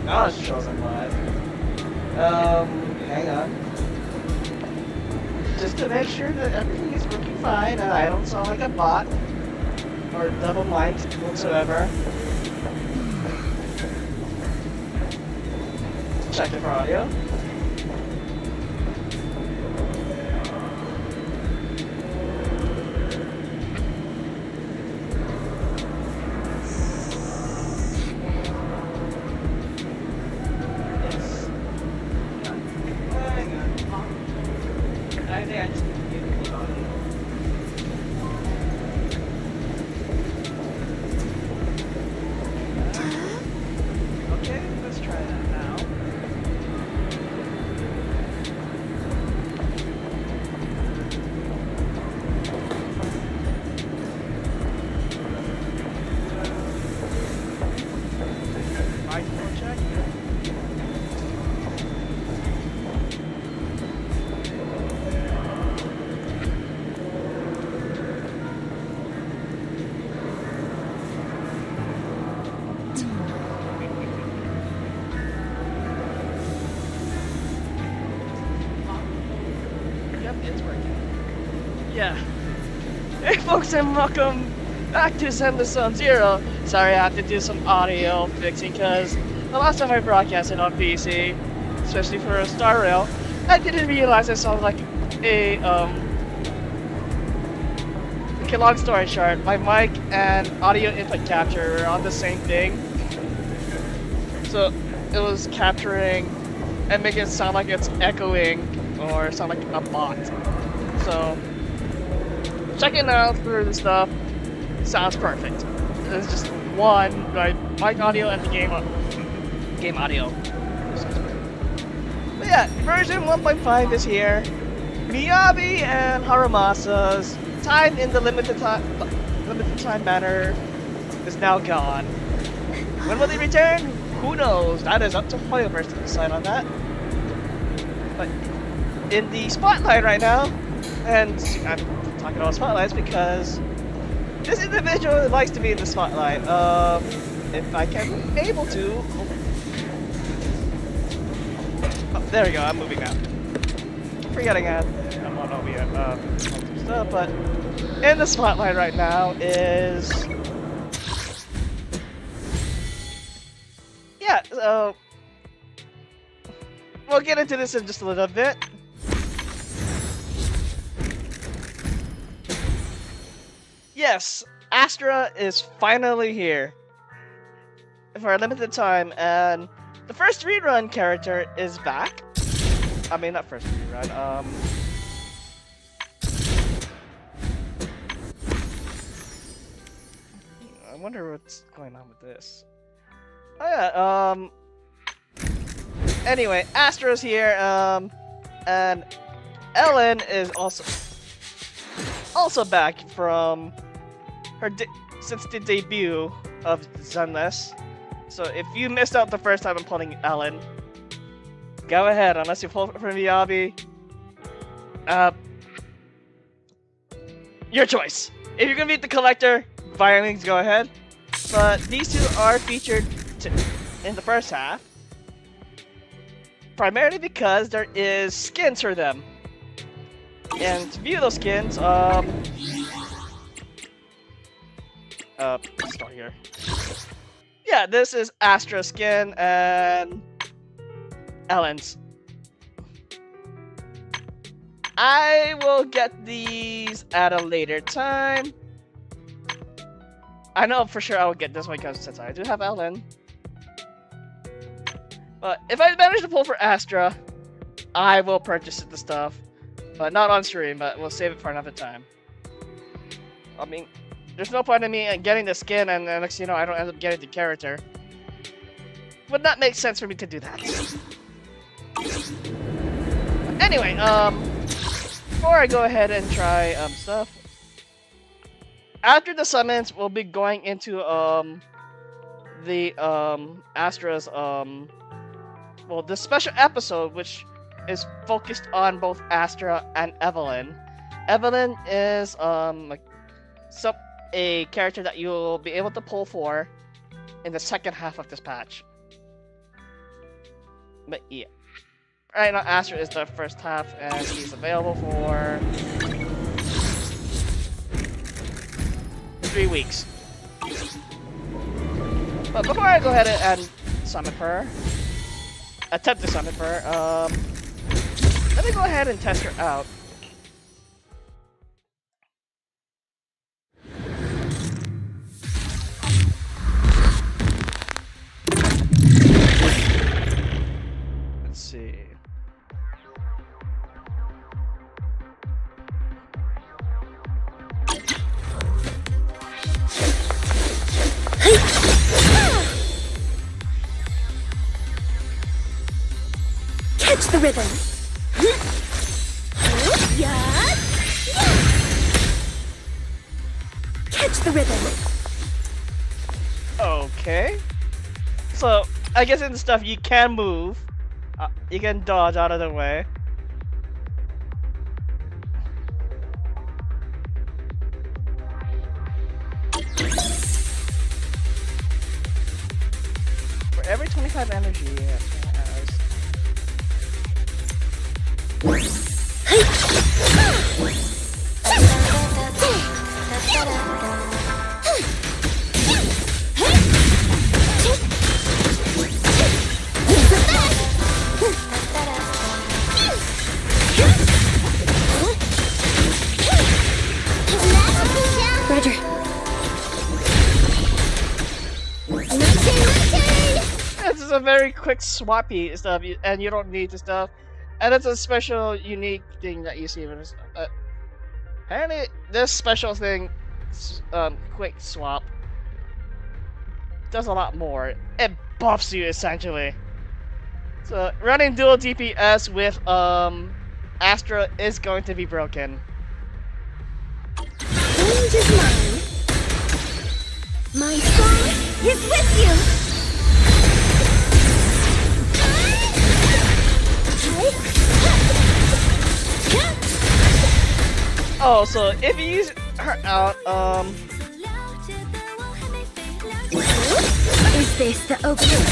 Now it shows I'm live. Hang on. Just to make sure that everything is working fine and I don't sound like a bot or double mic whatsoever. Check it for audio. I think I just need to get the audio. Okay, let's try that now. Microphone check. Yep, it's working. Yeah. Hey folks, and welcome back to Zenless on Zero. Sorry, I have to do some audio fixing because the last time I broadcasted on PC, especially for a Star Rail, I didn't realize I sounded like a okay, long story short, my mic and audio input capture were on the same thing. So it was capturing and making it sound like it's echoing or sound like a bot. So checking out through the stuff, sounds perfect. It's just one, right, mic audio and the game audio. But yeah, version 1.5 is here. Miyabi and Harumasa's time in the limited time manner is now gone. When will they return? Who knows? That is up to Hoyoverse to decide on that. But in the spotlight right now, and I'm talking about spotlights because this individual likes to be in the spotlight. If I can be able to. Oh, there we go. I'm moving now. Forgetting that I'm on OBS stuff, but in the spotlight right now is. Yeah. So we'll get into this in just a little bit. Yes, Astra is finally here for a limited time, and the first rerun character is back. I mean, not first rerun. I wonder what's going on with this. Oh yeah. Anyway, Astra's here. And Ellen is also back from her since the debut of Zenless. So if you missed out the first time I'm pulling Ellen, go ahead. Unless you pull from Miyabi, your choice. If you're gonna beat the collector, by all means go ahead. But these two are featured in the first half, primarily because there is skins for them. And to view those skins, start here. Yeah, this is Astra's skin and Ellen's. I will get these at a later time. I know for sure I will get this one because since I do have Ellen. But if I manage to pull for Astra, I will purchase the stuff. But not on stream, but we'll save it for another time. I mean, there's no point in me getting the skin and then next you know I don't end up getting the character. Would not make sense for me to do that. Anyway, before I go ahead and try stuff, after the summons, we'll be going into the Astra's well, the special episode which is focused on both Astra and Evelyn. Evelyn is like a character that you'll be able to pull for in the second half of this patch. But yeah. Right now, Astra is the first half, and she's available for 3 weeks. But before I go ahead and summon her, attempt to summon her, let me go ahead and test her out. Let's see. Catch the rhythm. Yeah. Catch the rhythm. Okay. So, I guess in stuff you can move. You can dodge out of the way. For every 25 energy, it has. Roger. This is a very quick swappy stuff, and you don't need the stuff. And it's a special, unique thing that you see with this. Apparently, this special thing, quick swap, does a lot more. It buffs you essentially. So running dual DPS with Astra is going to be broken. Change is mine. My song is with you. Oh, so if you use her out, Is this the opening?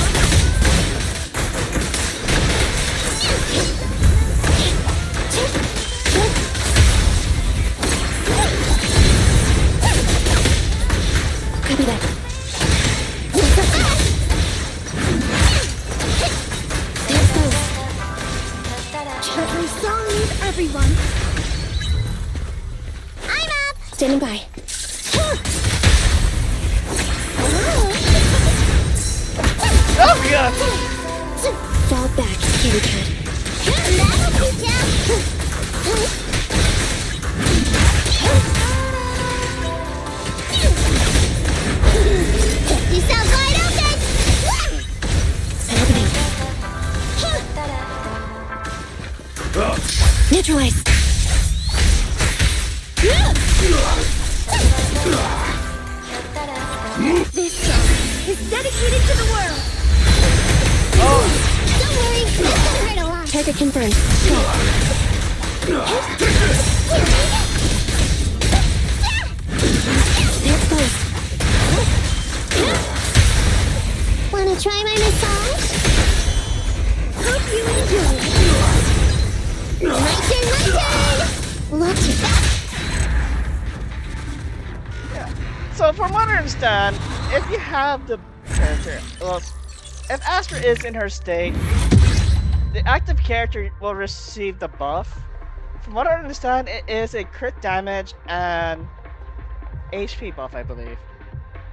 Copy that. There's those. Every song needs everyone. I'm up. Standing by. oh god! Fall back, kitty cat. That'll teach ya. You sound wide open. Happening. Neutralize. This song is dedicated to the world. Oh, Don't worry, this doesn't hurt a lot. Target confirmed. There it goes. Wanna try my massage? Hope you enjoy. My turn. Watch it. yeah. So from what I understand, if you have the character, well, if Astra is in her state, the active character will receive the buff. From what I understand, it is a crit damage and HP buff, I believe.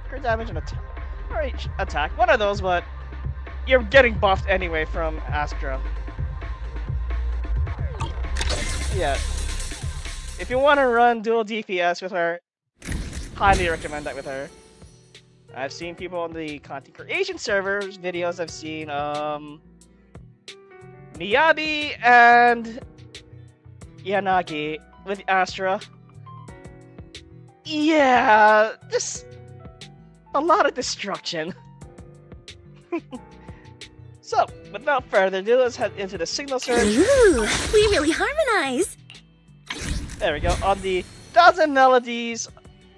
Crit damage and attack, one of those, but you're getting buffed anyway from Astra. Yeah. If you want to run dual DPS with her, highly recommend that with her. I've seen people on the content creation servers videos. I've seen Miyabi and Yanagi with Astra. Yeah, just a lot of destruction. So, without further ado, let's head into the signal search. Ooh, we really harmonize. There we go. On the Thousand Melodies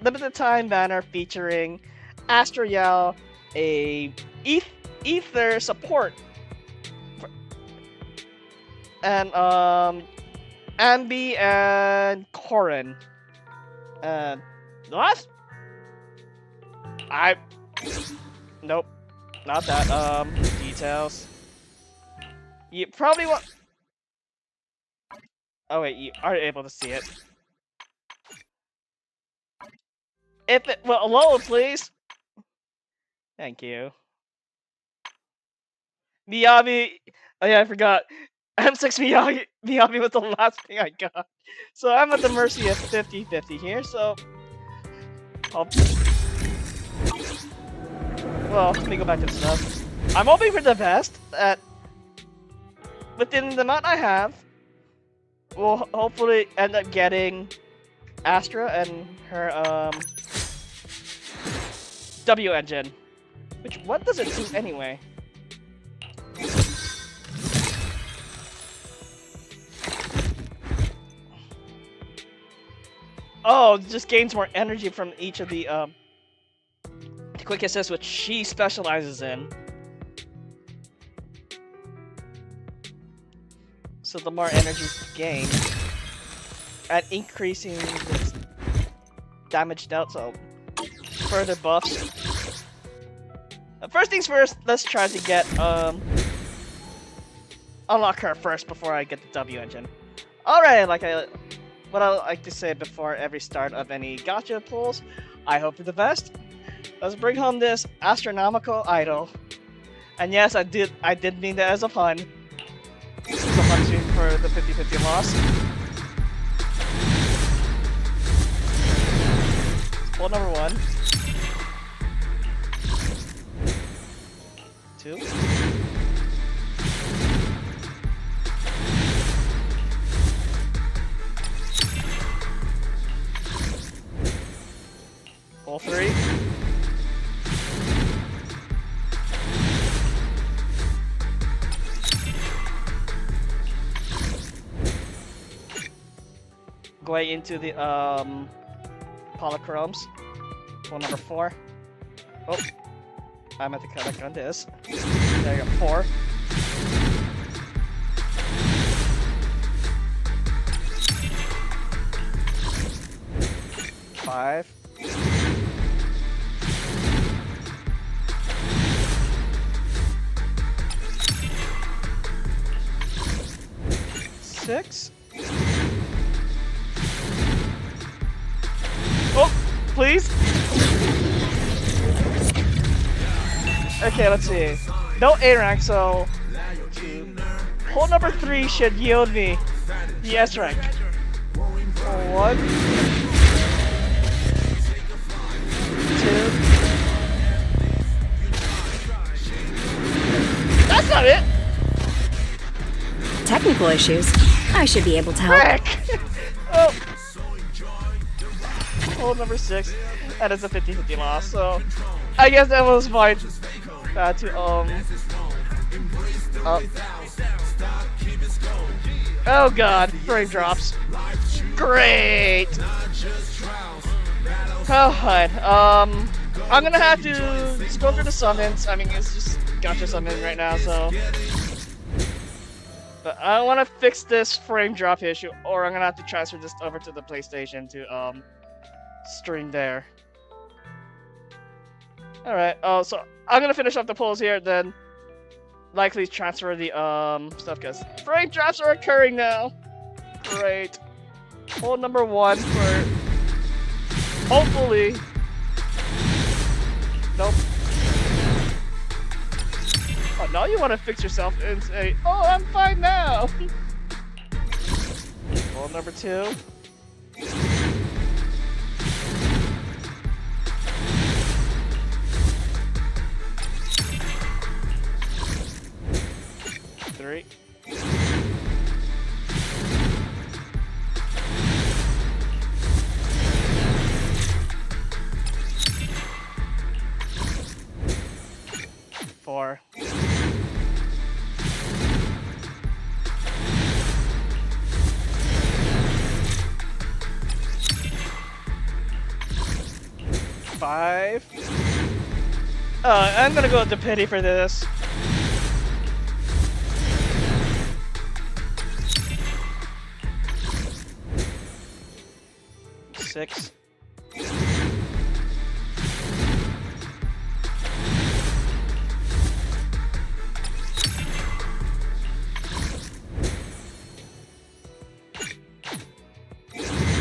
limited time banner featuring Astra Yao, a ether support and Ambi and Corin. And the last, nope, not that. Details. You probably want. Oh wait, you are able to see it. If it, well, load, please. Thank you. Miyabi. Oh yeah, I forgot. M6 Miyabi was the last thing I got. So I'm at the mercy of 50-50 here, so... Well, let me go back to the stuff. I'm hoping for the best, that... within the amount I have, we'll hopefully end up getting Astra and her, W engine. Which, what does it do anyway? Oh, it just gains more energy from each of the quick assist, which she specializes in. So the more energy gained, and increasing the damage dealt, so further buffs. First things first, let's try to get unlock her first before I get the W engine. Alright, what I like to say before every start of any gacha pulls, I hope for the best. Let's bring home this astronomical idol. And yes, I did mean that as a pun. This is a pun stream for the 50-50 loss. Pull number 1. 2. Pull 3. Going into the polychromes. Pull number 4. Oh, I meant to collect on this. There you go, 4. Five. Six. Oh, please. Okay, let's see. No A rank, so hole number 3 should yield me the S rank. 1, 2. That's not it. Technical issues. I should be able to help. Frick! Oh. Hole number 6. That is a 50-50 loss, so I guess that was fine. Oh god, frame drops. Great! Oh, fine. I'm gonna have to just go through the summons. I mean, it's just gacha summon right now, so... But I want to fix this frame drop issue, or I'm gonna have to transfer this over to the PlayStation to, stream there. Alright, so I'm gonna finish up the polls here, then likely transfer the, stuff, because frame drops are occurring now. Great. Poll number 1 for... hopefully... Nope. Oh, now you want to fix yourself and say, oh, I'm fine now! Poll number 2. Three. 4. 5. I'm gonna go with the pity for this. 6.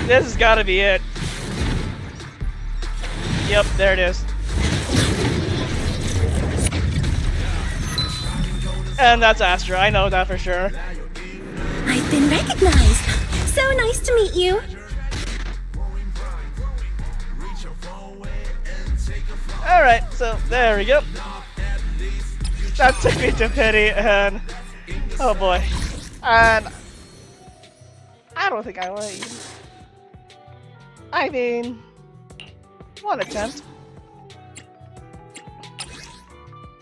This has got to be it. Yep, there it is. And that's Astra, I know that for sure. I've been recognized. So nice to meet you. Alright, so there we go. That took me to pity, and oh boy. And I don't think I will. I mean, one attempt.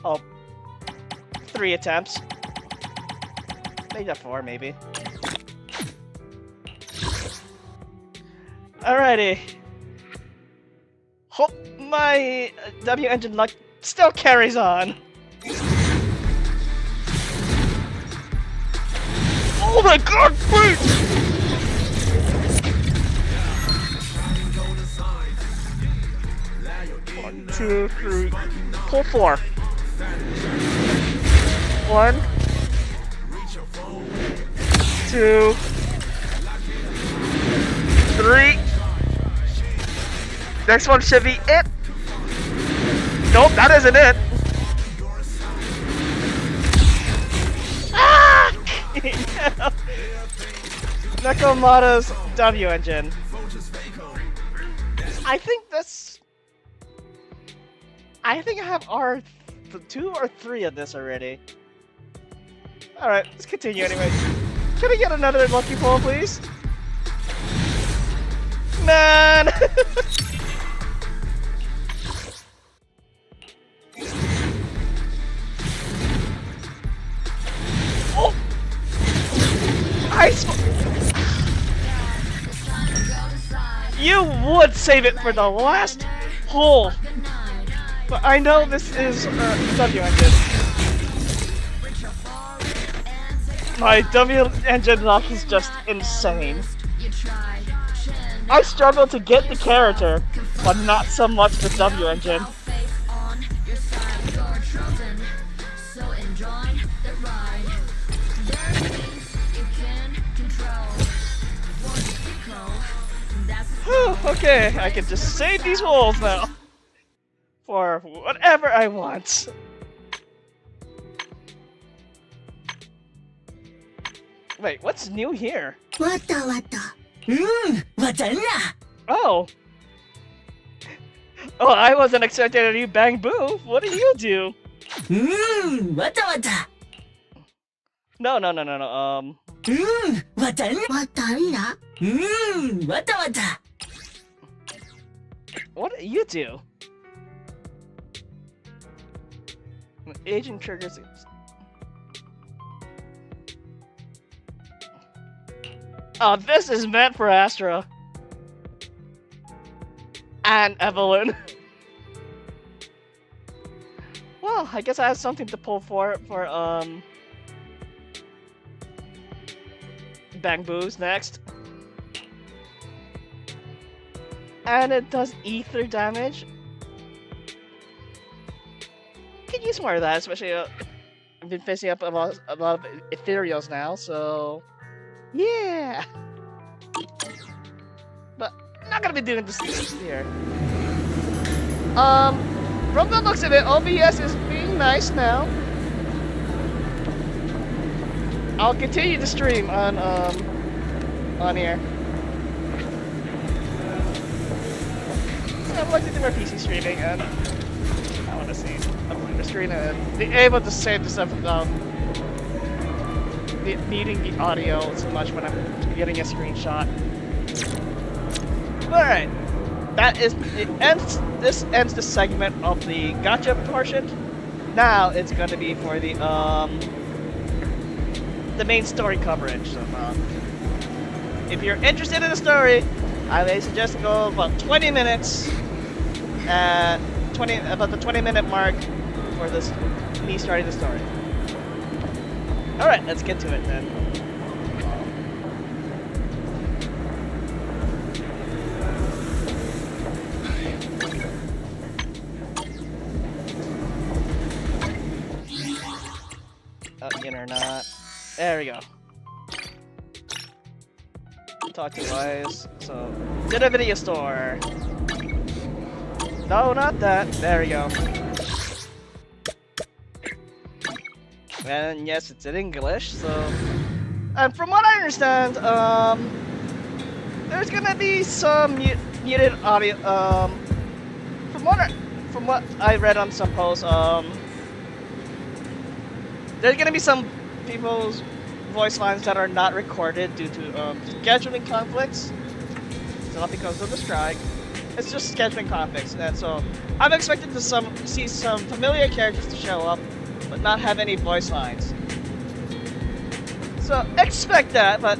Oh, 3 attempts. Maybe 4, maybe. Alrighty. Hope my W engine luck still carries on. Oh my god, wait! One, 2, 3, pull 4. 1, 2, 3. Next one should be it. Nope, that isn't it. Ah! Nakamata's W engine. I think this. I think I have R2 or 3 of this already. Alright, let's continue anyway. Can I get another lucky pull, please? Man! Oh! You would save it for the last pull! But I know this is W engine. My W engine lock is just insane. I struggle to get the character, but not so much the W engine. Okay, I can just save these holes now. For whatever I want. Wait, what's new here? Oh! Oh, I wasn't expecting a new Bang Boo. What do you do? No. What do you do? Agent triggers. Oh, this is meant for Astra. And Evelyn. Well, I guess I have something to pull for Bang Boos next. And it does ether damage. Could use more of that, especially I've been facing up a lot of ethereals now, so yeah. But I'm not gonna be doing this here. From the looks of it, OBS is being nice now. I'll continue to stream on here. I'd like to do more PC streaming, and I want to see the screen and be able to save the stuff without needing the audio so much when I'm getting a screenshot. Alright, this ends the segment of the gotcha portion. Now it's going to be for the main story coverage. So, if you're interested in the story, I would suggest to go about 20 minutes at about the 20-minute mark for this me starting the story. Alright, let's get to it then. in or not. There we go. Talk to Wise. So, to the video store. No, not that. There we go. And yes, it's in English, so... And from what I understand, there's gonna be some muted audio, from what I read on some posts, there's gonna be some people's voice lines that are not recorded due to, scheduling conflicts. So not because of the strike, it's just scheduling conflicts, and so I'm expecting to see some familiar characters to show up, but not have any voice lines. So expect that, but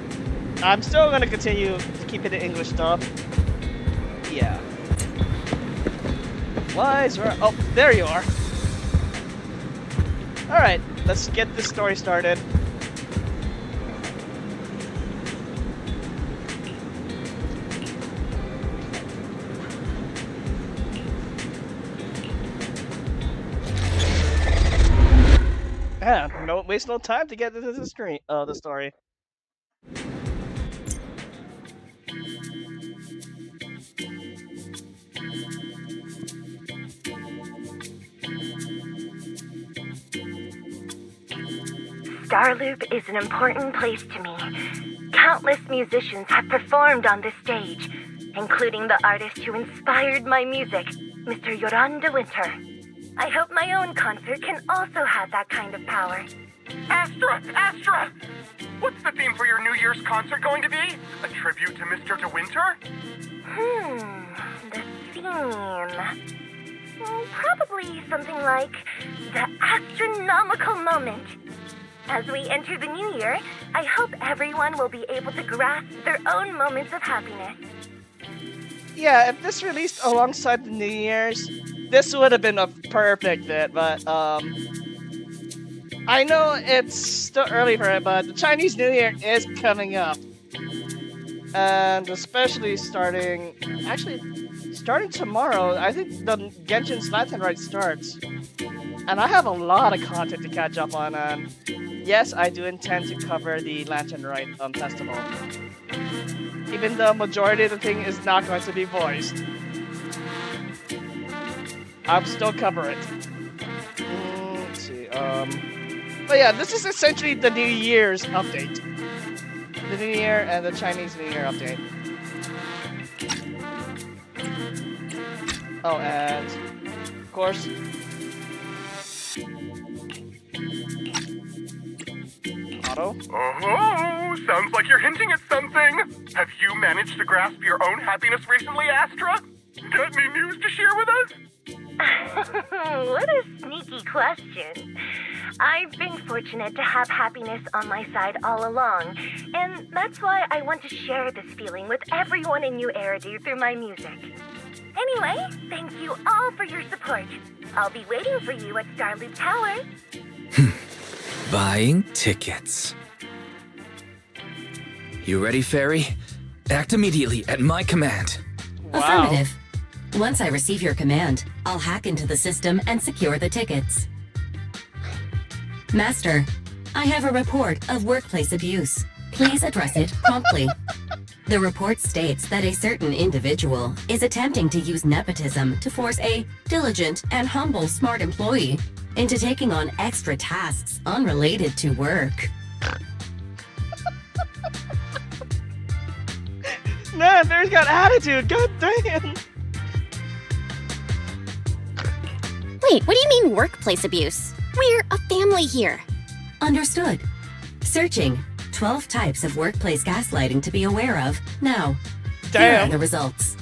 I'm still gonna continue to keep it in English dub. Yeah. Wise, oh, there you are. Alright, let's get this story started. Yeah, don't waste no time to get into the story. Starloop is an important place to me. Countless musicians have performed on this stage, including the artist who inspired my music, Mr. Yoran de Winter. I hope my own concert can also have that kind of power. Astra! Astra! What's the theme for your New Year's concert going to be? A tribute to Mr. De Winter? The theme... probably something like the astronomical moment. As we enter the new year, I hope everyone will be able to grasp their own moments of happiness. Yeah, if this released alongside the New Year's, this would have been a perfect fit, but I know it's still early for it, but the Chinese New Year is coming up. And especially starting tomorrow, I think the Genshin's Lantern Rite starts. And I have a lot of content to catch up on, and yes, I do intend to cover the Lantern Rite festival. Even though majority of the thing is not going to be voiced. I'll still cover it. Let's see, but yeah, this is essentially the New Year's update. The New Year and the Chinese New Year update. Oh, and of course, Otto? Oh, sounds like you're hinting at something. Have you managed to grasp your own happiness recently, Astra? Got any news to share with us? What a sneaky question. I've been fortunate to have happiness on my side all along, and that's why I want to share this feeling with everyone in New Eridu through my music. Anyway, thank you all for your support. I'll be waiting for you at Starloop Tower. Buying tickets. You ready, Fairy? Act immediately at my command. Wow. Affirmative. Once I receive your command, I'll hack into the system and secure the tickets. Master, I have a report of workplace abuse. Please address it promptly. The report states that a certain individual is attempting to use nepotism to force a diligent and humble smart employee into taking on extra tasks unrelated to work. Man, Fairy's got attitude, god damn! Wait, what do you mean workplace abuse? We're a family here. Understood. Searching. 12 types of workplace gaslighting to be aware of. Now, here Damn. are the results.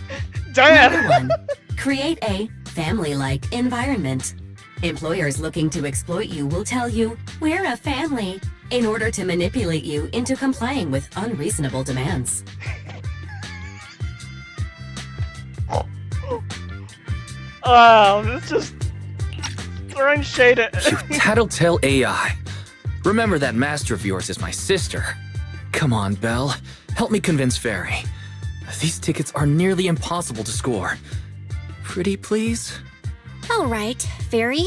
Damn! Number 1. Create a family-like environment. Employers looking to exploit you will tell you, "We're a family," in order to manipulate you into complying with unreasonable demands. Wow, it's just throwing shade at You tattletale AI. Remember that master of yours is my sister. Come on, Belle. Help me convince Fairy. These tickets are nearly impossible to score. Pretty please? All right, Fairy.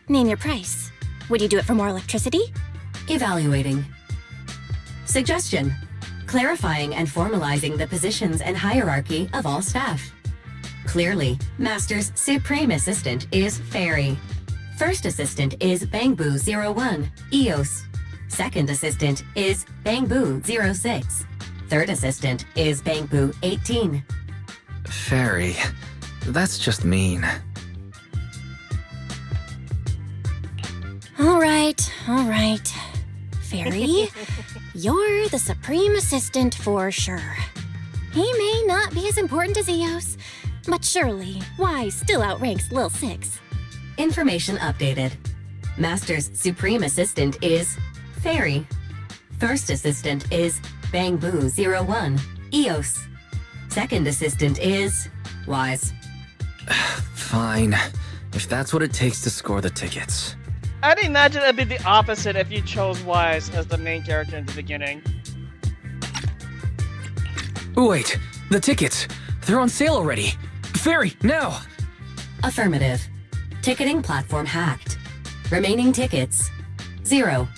Name your price. Would you do it for more electricity? Evaluating. Suggestion. Clarifying and formalizing the positions and hierarchy of all staff. Clearly, Master's Supreme Assistant is Fairy. First Assistant is Bangbu01, EOS. Second Assistant is Bangbu06. Third Assistant is Bangbu18. Fairy, that's just mean. All right. Fairy, you're the Supreme Assistant for sure. He may not be as important as Eos, but surely Y still outranks Lil Six. Information updated. Master's Supreme Assistant is Fairy. First Assistant is Bangbu01, EOS. Second Assistant is Wise. Fine, if that's what it takes to score the tickets. I'd imagine it'd be the opposite if you chose Wise as the main character in the beginning. Wait, the tickets! They're on sale already! Fairy, now! Affirmative. Ticketing platform hacked. Remaining tickets 0.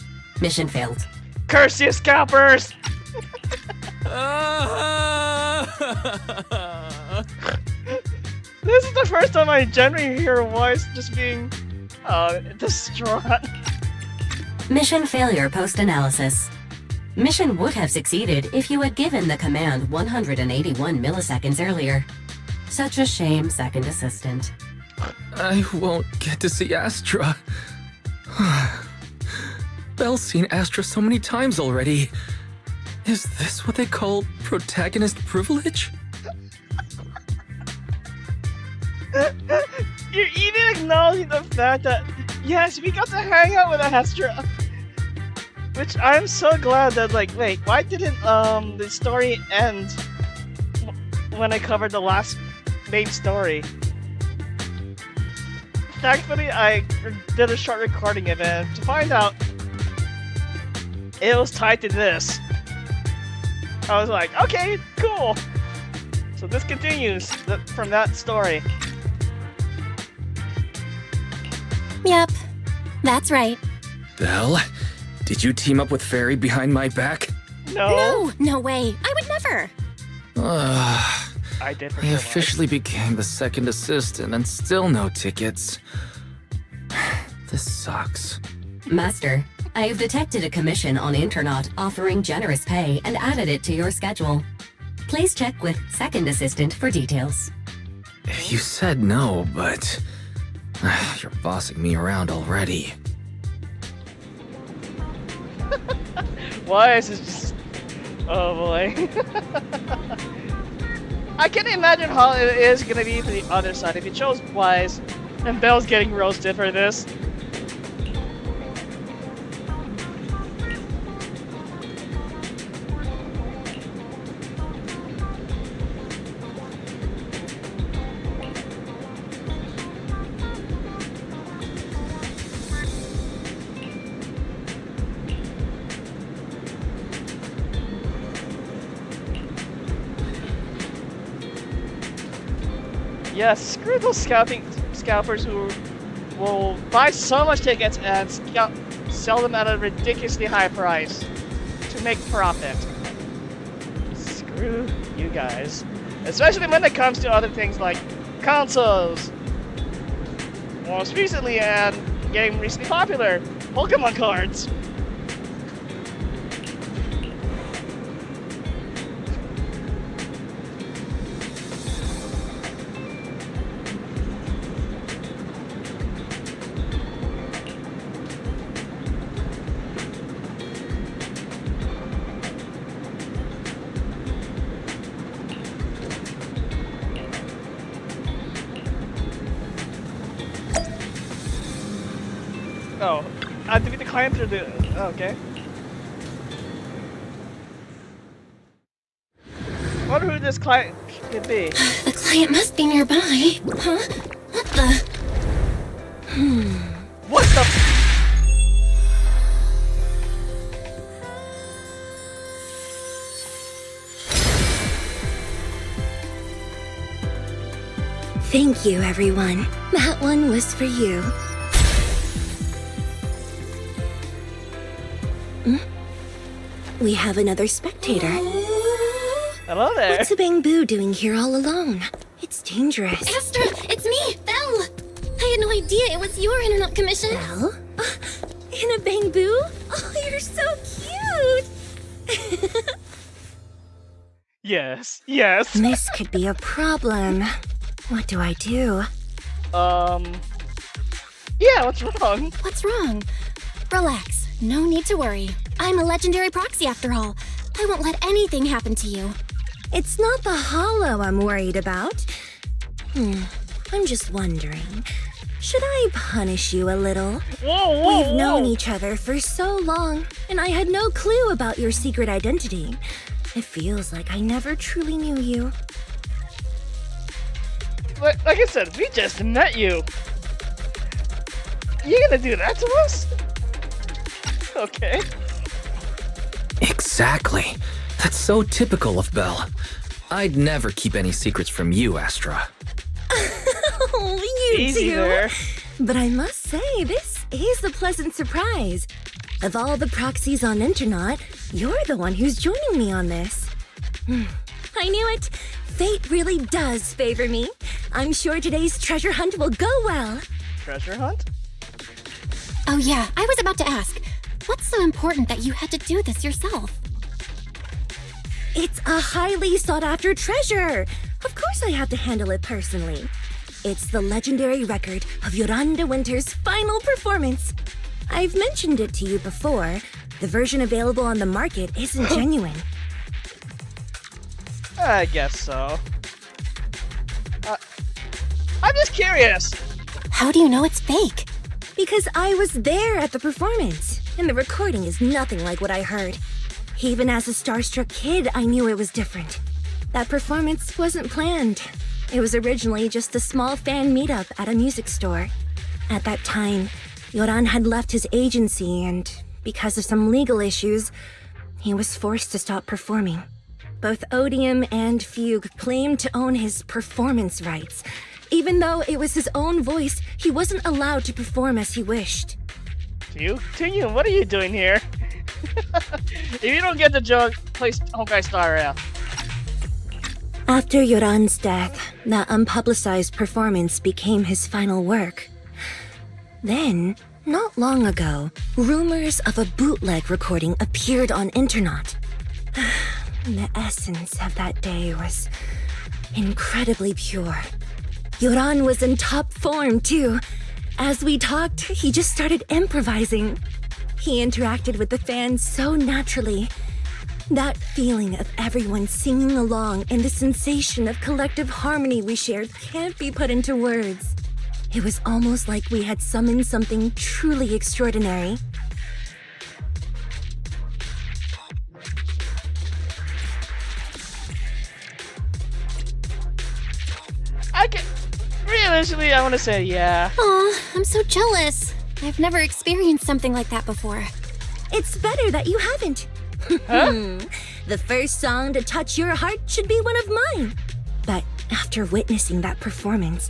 Mission failed. Curse you, scalpers! This is the first time I generally hear Wise just being distraught. Mission failure post-analysis. Mission would have succeeded if you had given the command 181 milliseconds earlier. Such a shame, Second Assistant. I won't get to see Astra. Belle's seen Astra so many times already. Is this what they call protagonist privilege? You're even acknowledging the fact that, yes, we got to hang out with Astra. Which I'm so glad that, like, wait, why didn't the story end when I covered the last main story? Thankfully, I did a short recording of it to find out it was tied to this. I was like, okay, cool. So this continues from that story. Yep, that's right. Belle, did you team up with Fairy behind my back? No. No way. I would never. I did for I sure, officially became the second assistant and still no tickets. This sucks. Master, I have detected a commission on Internet offering generous pay and added it to your schedule. Please check with Second Assistant for details. You said no, but you're bossing me around already. Wise is just... Oh boy. I can imagine how it is gonna be for the other side if you chose Wise and Belle's getting roasted for this. Yes, screw those scalpers who will buy so much tickets and sell them at a ridiculously high price to make profit. Screw you guys. Especially when it comes to other things like consoles. Most recently and getting recently popular, Pokemon cards. Oh, activate the client through the... Oh, okay. Wonder who this client could be. The client must be nearby. Huh? What the... What the... Thank you, everyone. That one was for you. We have another spectator. Hello there. What's a bamboo doing here all alone? It's dangerous. Astra, it's me, Belle! I had no idea it was your internet commission. Belle? In a bamboo? Oh, you're so cute! Yes. This could be a problem. What do I do? Yeah, what's wrong? What's wrong? Relax. No need to worry. I'm a legendary proxy after all. I won't let anything happen to you. It's not the hollow I'm worried about. I'm just wondering, should I punish you a little? Whoa. We've known each other for so long, and I had no clue about your secret identity. It feels like I never truly knew you. Like I said, we just met you. You gonna do that to us? Okay. Exactly. That's so typical of Belle. I'd never keep any secrets from you, Astra. Oh, you Easy do. there. But I must say, this is a pleasant surprise. Of all the proxies on Internet, you're the one who's joining me on this. I knew it. Fate really does favor me. I'm sure today's treasure hunt will go well. Treasure hunt? Oh yeah, I was about to ask. What's so important that you had to do this yourself? It's a highly sought-after treasure. Of course I have to handle it personally. It's the legendary record of Yolanda Winter's final performance. I've mentioned it to you before. The version available on the market isn't genuine. I guess so. I'm just curious. How do you know it's fake? Because I was there at the performance, and the recording is nothing like what I heard. Even as a starstruck kid, I knew it was different. That performance wasn't planned. It was originally just a small fan meetup at a music store. At that time, Yoran had left his agency, and because of some legal issues, he was forced to stop performing. Both Odium and Fugue claimed to own his performance rights. Even though it was his own voice, he wasn't allowed to perform as he wished. Tingyun, what are you doing here? If you don't get the joke, place Honkai Star Rail. After Yoran's death, that unpublicized performance became his final work. Then, not long ago, rumors of a bootleg recording appeared on Internet. The essence of that day was incredibly pure. Yoran was in top form, too. As we talked, he just started improvising. He interacted with the fans so naturally. That feeling of everyone singing along and the sensation of collective harmony we shared can't be put into words. It was almost like we had summoned something truly extraordinary. Realistically, I want to say yeah. Aw, I'm so jealous. I've never experienced something like that before. It's better that you haven't. Huh? The first song to touch your heart should be one of mine. But after witnessing that performance,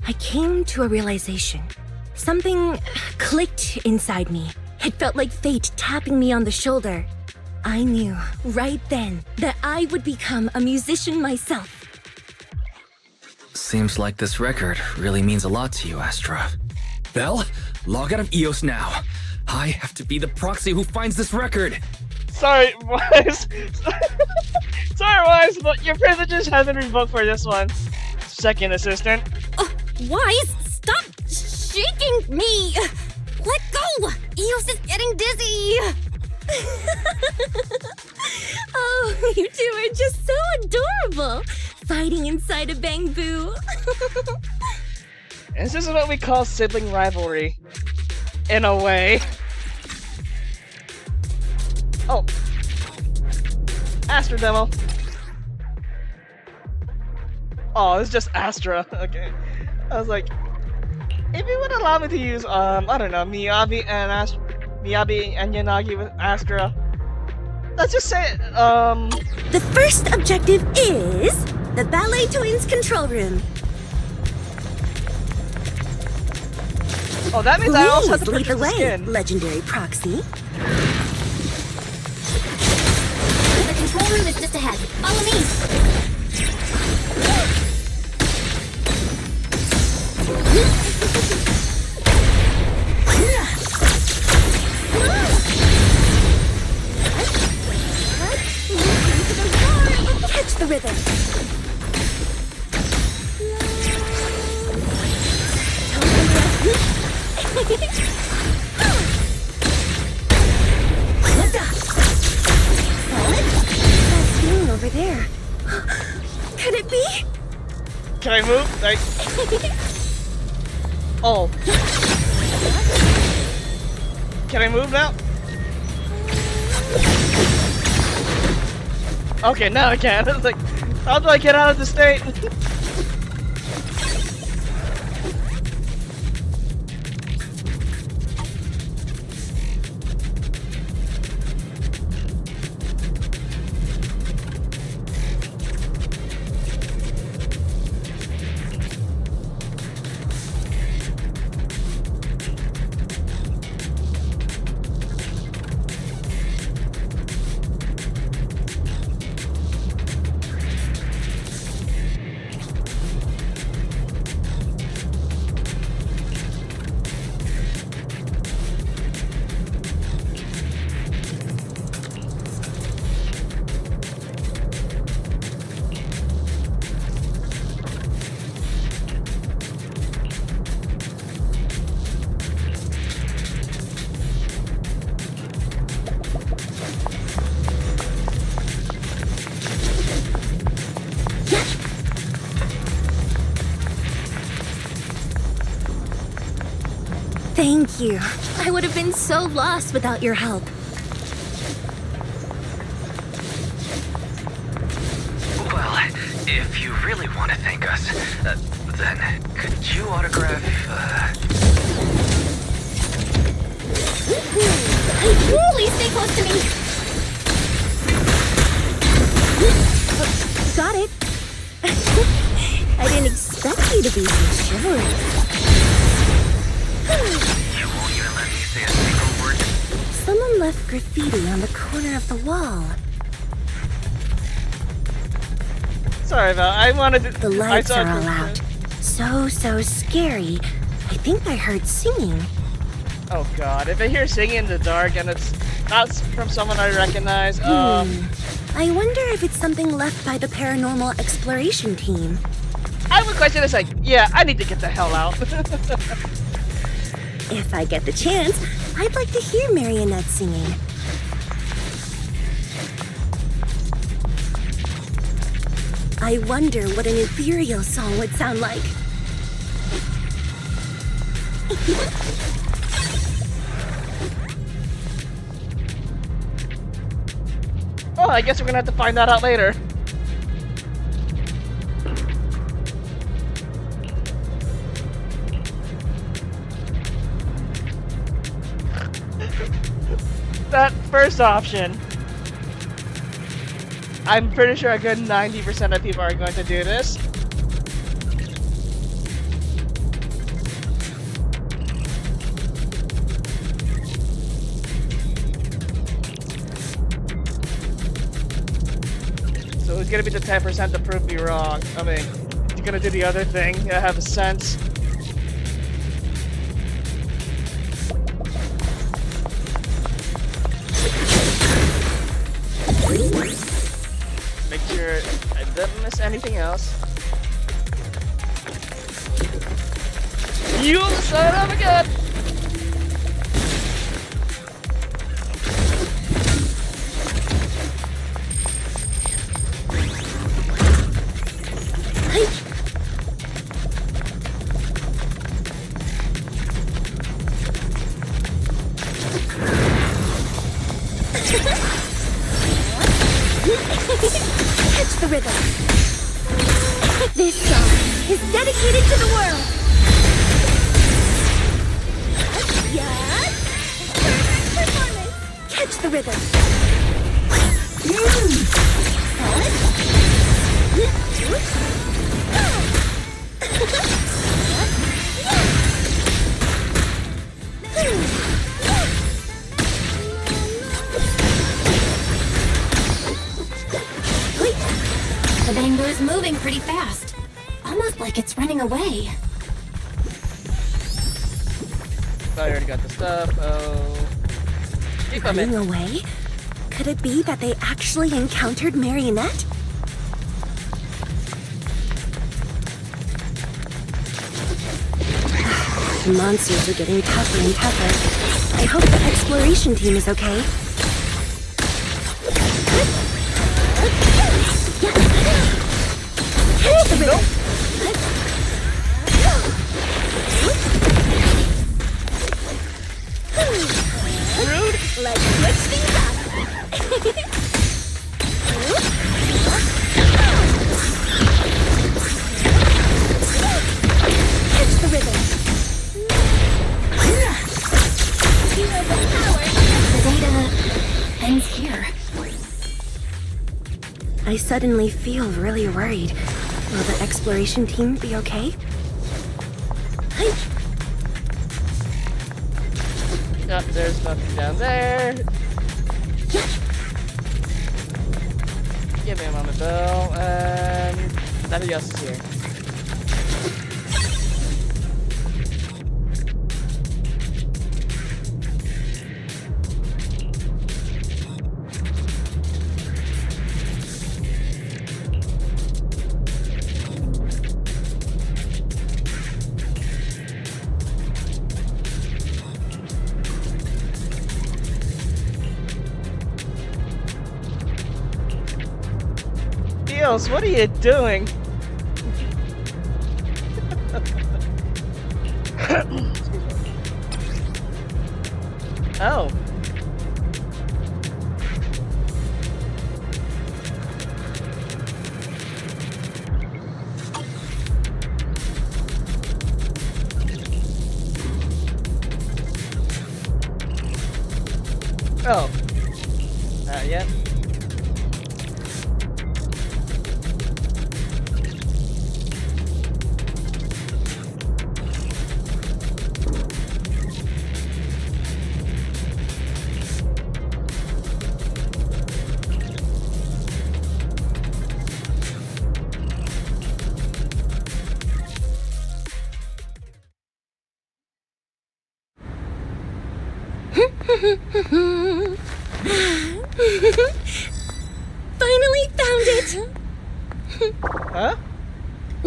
I came to a realization. Something clicked inside me. It felt like fate tapping me on the shoulder. I knew right then that I would become a musician myself. Seems like this record really means a lot to you, Astra. Belle, log out of EOS now. I have to be the proxy who finds this record. Sorry, Wise. Sorry, Wise, but your privileges have been revoked for this one. Second assistant. Wise, stop shaking me! Let go! Eos is getting dizzy! Oh, you two are just so adorable! Fighting inside a bamboo. This is what we call sibling rivalry. In a way. Oh. Astra demo. Oh, it's just Astra. Okay. I was like, if you would allow me to use, I don't know, Miyabi and Yanagi with Astra. Let's just say, The first objective is the Ballet Twins control room. oh, that means I also have to Please lead purchase the the way, skin. legendary proxy. room is just ahead. Follow me. Catch the rhythm. That feeling over there. Could it be? Can I move? Like... Oh. Can I move now? Okay, now I can. I was like, how do I get out of the state? Thank you. I would have been so lost without your help. Well, if you really want to thank us, then could you autograph, Please stay close to me. Got it. I didn't expect you to be so chivalrous. You won't even let me say a single word? Someone left graffiti on the corner of the wall. Sorry about. I wanted to. The lights I are saw all out. So scary. I think I heard singing. Oh god! If I hear singing in the dark and it's not from someone I recognize, I wonder if it's something left by the paranormal exploration team. I have a question. It's like, yeah, I need to get the hell out. If I get the chance, I'd like to hear marionettes singing. I wonder what an ethereal song would sound like. Oh, I guess we're gonna have to find that out later. That first option, I'm pretty sure a good 90% of people are going to do this. So it's gonna be the 10% to prove me wrong. I mean, you're gonna do the other thing. I have a sense. Make sure I didn't miss anything else. You son of a gun! Catch the rhythm. This song is dedicated to the world. Yes. Perfect performance. Catch the rhythm. It's moving pretty fast. Almost like it's running away. I already got the stuff. Oh. Keep them Running in. away? Could it be that they actually encountered Marionette? The monsters are getting tougher and tougher. I hope the exploration team is okay. Catch the riddle! Rude. Let's switch things up! Catch the riddle! The data ends here. I suddenly feel really worried. Will the exploration team be okay? Yep, there's nothing down there. Give me a moment, Bill. And nothing else is here. Dios, what are you doing? Oh. Oh. Yep. Finally found it! Huh?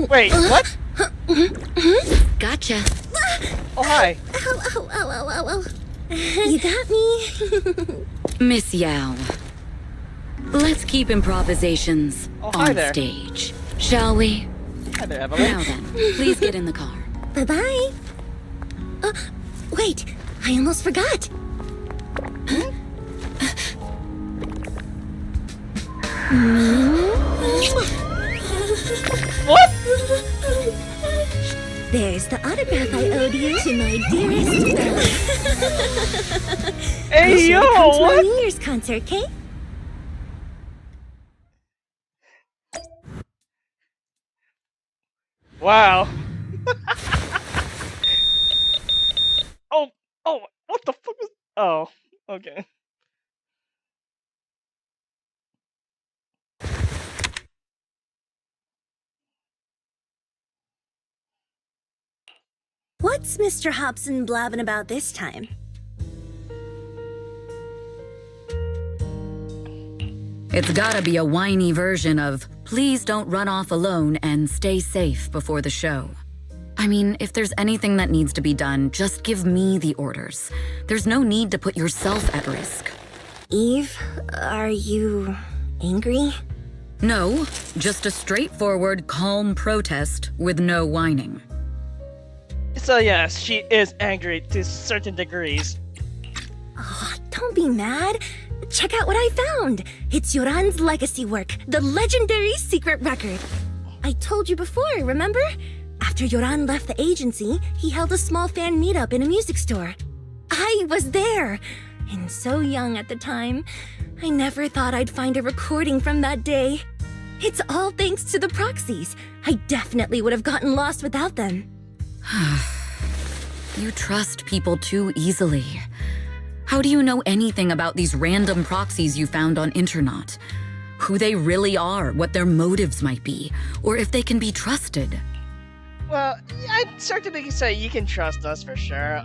Wait, what? Gotcha. Oh, hi. Ow, ow, ow, ow, ow, ow. You got me. Miss Yao. Let's keep improvisations Oh, hi on there. stage, shall we? Hi there, Evelyn. Now then, please get in the car. Bye-bye. Wait, I almost forgot. What? There's the autograph I owed you to my dearest Bella. Hey, Be sure yo, to come to my what? New Year's concert, okay? Wow. Oh, what the fuck was... Oh, okay. What's Mr. Hobson blabbing about this time? It's gotta be a whiny version of, please don't run off alone and stay safe before the show. I mean, if there's anything that needs to be done, just give me the orders. There's no need to put yourself at risk. Eve, are you angry? No, just a straightforward, calm protest with no whining. So yes, she is angry to certain degrees. Oh, don't be mad. Check out what I found. It's Yoran's legacy work, the legendary secret record. I told you before, remember? After Yoran left the agency, he held a small fan meetup in a music store. I was there, and so young at the time. I never thought I'd find a recording from that day. It's all thanks to the proxies. I definitely would have gotten lost without them. You trust people too easily. How do you know anything about these random proxies you found on Internet? who they really are, what their motives might be, or if they can be trusted. Well, I'd certainly say you can trust us for sure.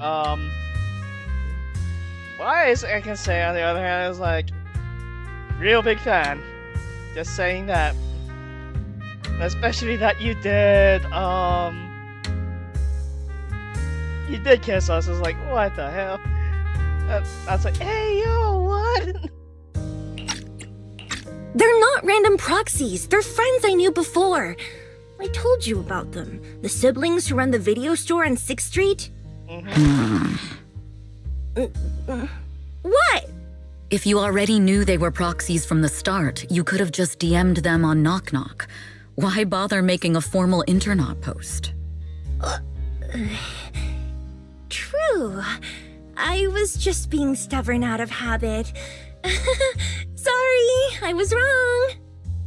Wise, I can say on the other hand, is like, real big fan. Just saying that. Especially that you did kiss us. It's like, what the hell? That's like, hey, yo, what? They're not random proxies. They're friends I knew before. I told you about them. The siblings who run the video store on 6th Street. What? If you already knew they were proxies from the start, you could have just DM'd them on Knock Knock. Why bother making a formal Internaut post? True. I was just being stubborn out of habit. Sorry, I was wrong.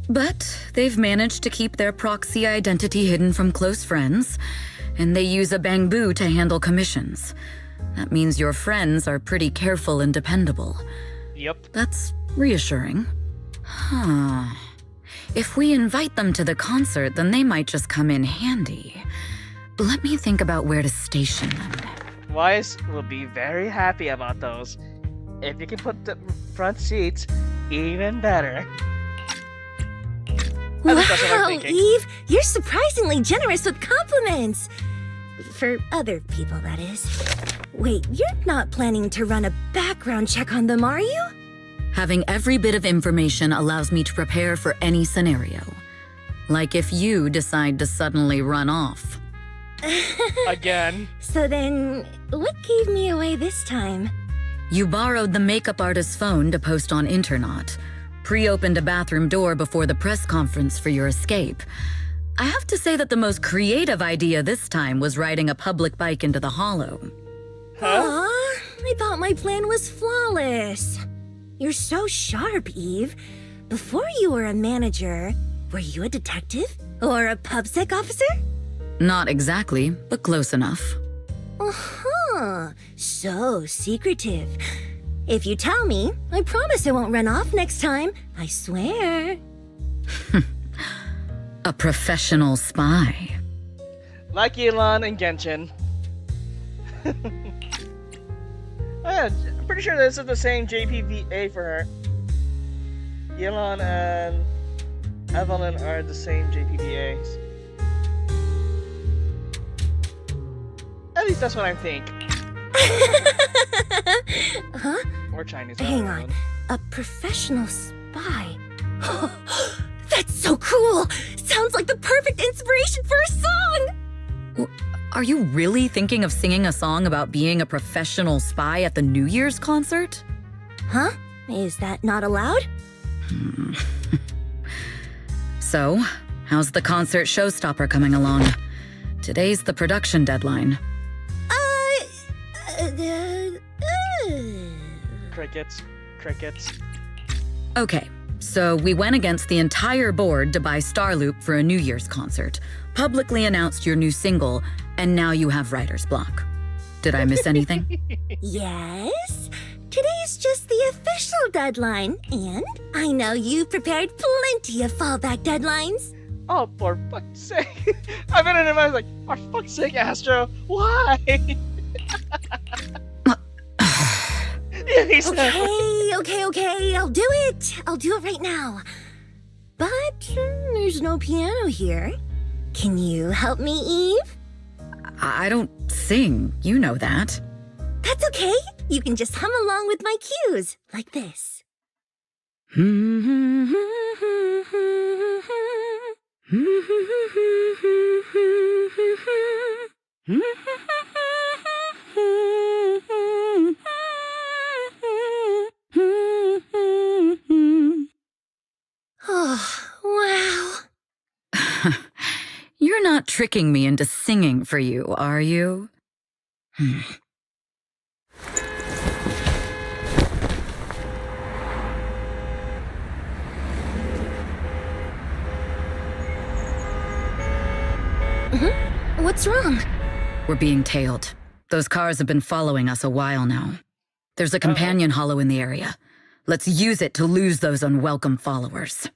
But they've managed to keep their proxy identity hidden from close friends, and they use a bamboo to handle commissions. That means your friends are pretty careful and dependable. Yep. That's reassuring. Huh. If we invite them to the concert, then they might just come in handy. Let me think about where to station them. Wise will be very happy about those. If you can put the front seats, even better. At least that's what I'm Wow, thinking. Eve, you're surprisingly generous with compliments. For other people, that is. Wait, you're not planning to run a background check on them, are you? Having every bit of information allows me to prepare for any scenario. Like if you decide to suddenly run off. Again. So then, what gave me away this time? You borrowed the makeup artist's phone to post on Internaut, pre-opened a bathroom door before the press conference for your escape. I have to say that the most creative idea this time was riding a public bike into the hollow. Aw, I thought my plan was flawless. You're so sharp, Eve. Before you were a manager, were you a detective? Or a PubSec officer? Not exactly, but close enough. Uh-huh. So secretive. If you tell me, I promise I won't run off next time. I swear. A professional spy. Like Elon and Genshin. I'm pretty sure this is the same JPVA for her. Elon and Evelyn are the same JPVAs. At least that's what I think. Huh? Or Chinese. Hang on. A professional spy. That's so cool! Sounds like the perfect inspiration for a song! Are you really thinking of singing a song about being a professional spy at the New Year's concert? Huh? Is that not allowed? So, how's the concert showstopper coming along? Today's the production deadline. Crickets. Okay, so we went against the entire board to buy Starloop for a New Year's concert, publicly announced your new single, and now you have writer's block. Did I miss anything? Yes? Today's just the official deadline, and I know you've prepared plenty of fallback deadlines. Oh, for fuck's sake. I've been in my mind like, for fuck's sake, Astra, why? Okay, I'll do it. I'll do it right now. But there's no piano here. Can you help me, Eve? I don't sing, you know that. That's okay. You can just hum along with my cues, like this. Oh, wow. You're not tricking me into singing for you, are you? What's wrong? We're being tailed. Those cars have been following us a while now. There's a companion hollow in the area. Let's use it to lose those unwelcome followers.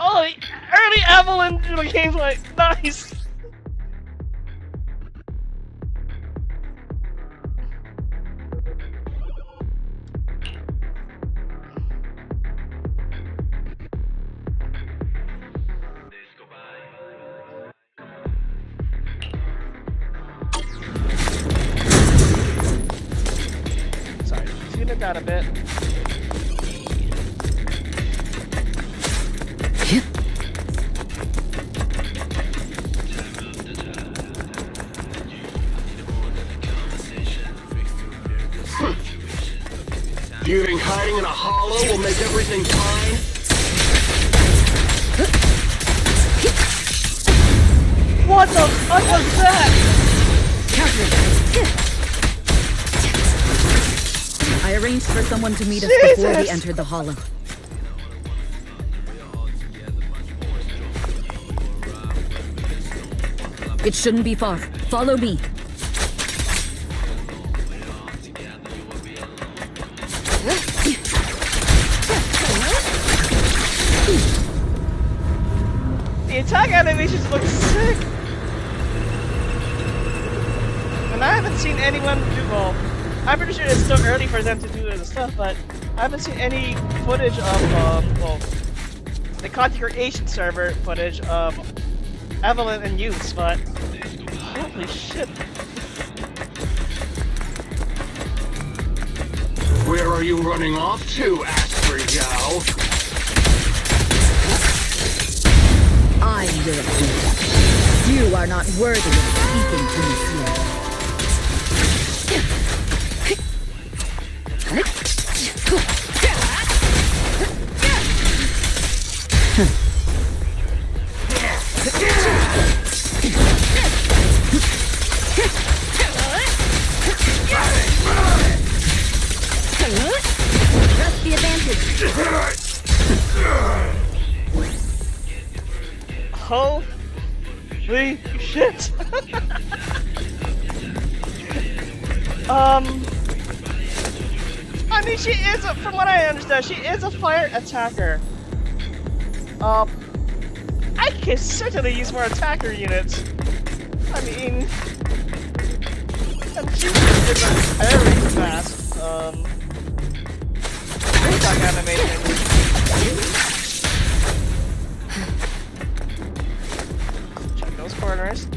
Oh, early Evelyn to the gameplay. Nice. Sorry, tune it down a bit. Do you think hiding in a hollow will make everything fine? What the fuck was that? I arranged for someone to meet us before we entered the hollow. It shouldn't be far. Follow me. The attack animations look sick! And I haven't seen anyone do well. I'm pretty sure it's still early for them to do this stuff, but I haven't seen any footage of, well, the content creation server footage of Evelyn and Youths, but holy shit. Where are you running off to, Astra Yao? I will do. You are not worthy of speaking to me here. Press the advantage. Holy shit! I mean, she is, from what I understand, she is a fire attacker. I can certainly use more attacker units. I mean, and she is very fast. Attack animation. Check those corners.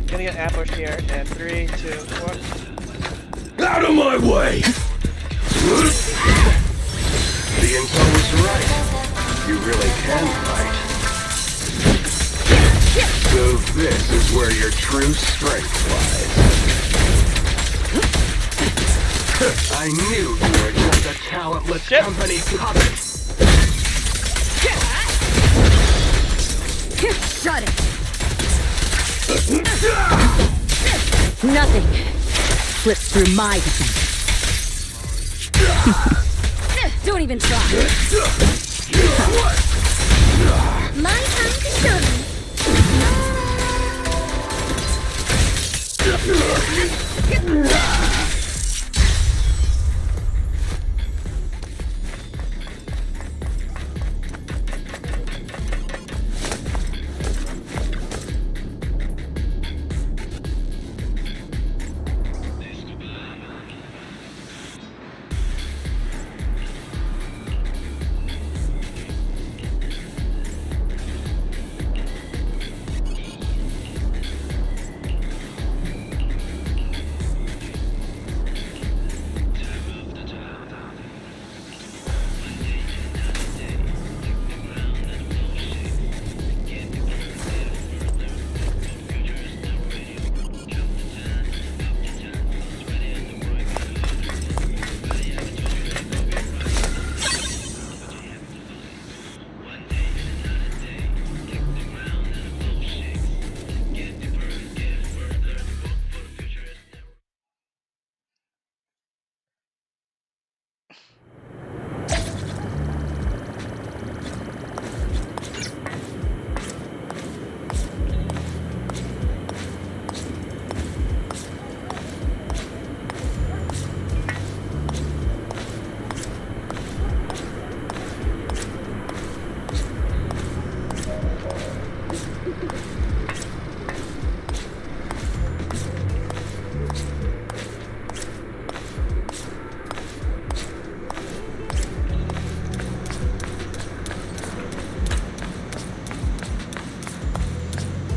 Gonna get ambushed here in 3, 2, 1. Out of my way! The info was right. You really can fight. So this is where your true strength lies. I knew you were just a talentless company puppet. Shut it! Nothing slips through my defense. Don't even try. My time to show you.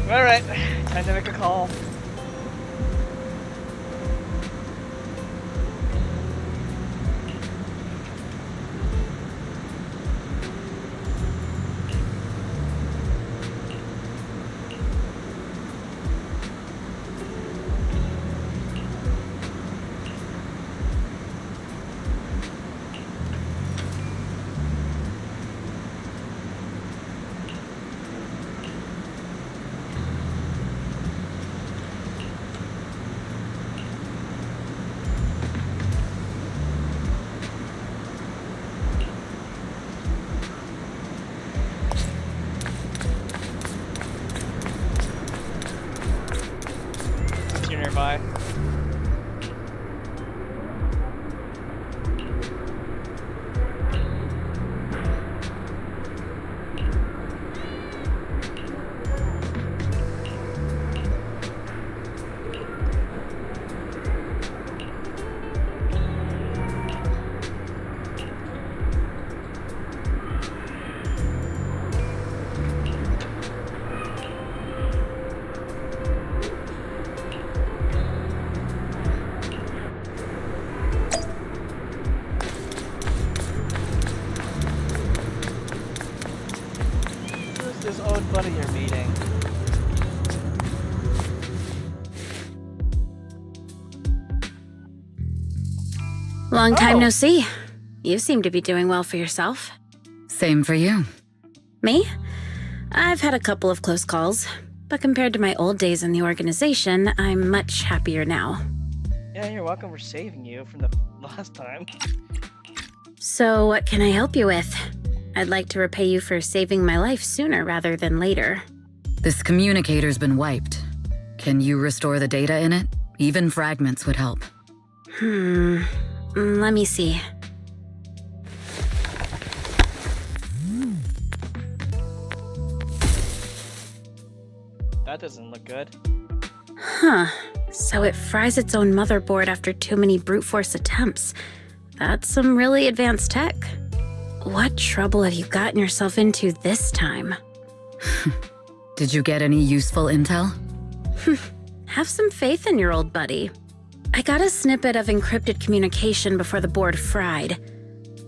Alright, time to make a call. You're nearby. Who's this old buddy you're meeting? Long time Oh. no see. You seem to be doing well for yourself. Same for you. Me? I've had a couple of close calls, but compared to my old days in the organization, I'm much happier now. Yeah, you're welcome for saving you from the last time. So, what can I help you with? I'd like to repay you for saving my life sooner rather than later. This communicator's been wiped. Can you restore the data in it? Even fragments would help. Let me see. That doesn't look good. Huh. So it fries its own motherboard after too many brute force attempts. That's some really advanced tech. What trouble have you gotten yourself into this time? Did you get any useful intel? Have some faith in your old buddy. I got a snippet of encrypted communication before the board fried.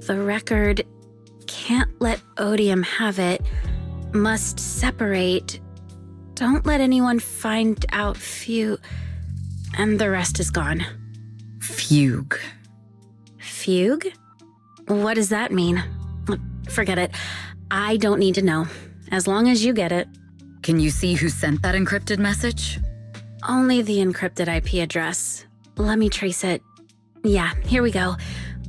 The record, can't let Odium have it, must separate, don't let anyone find out and the rest is gone. Fugue. Fugue? What does that mean? Forget it. I don't need to know. As long as you get it. Can you see who sent that encrypted message? Only the encrypted IP address. Let me trace it. Yeah, here we go.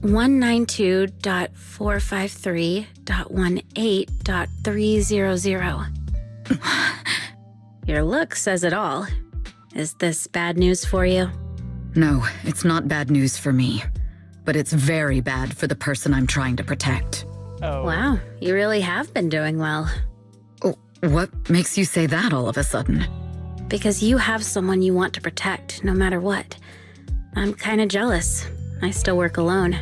192.453.18.300. Your look says it all. Is this bad news for you? No, it's not bad news for me. But it's very bad for the person I'm trying to protect. Oh. Wow, you really have been doing well. Oh, what makes you say that all of a sudden? Because you have someone you want to protect, no matter what. I'm kinda jealous. I still work alone.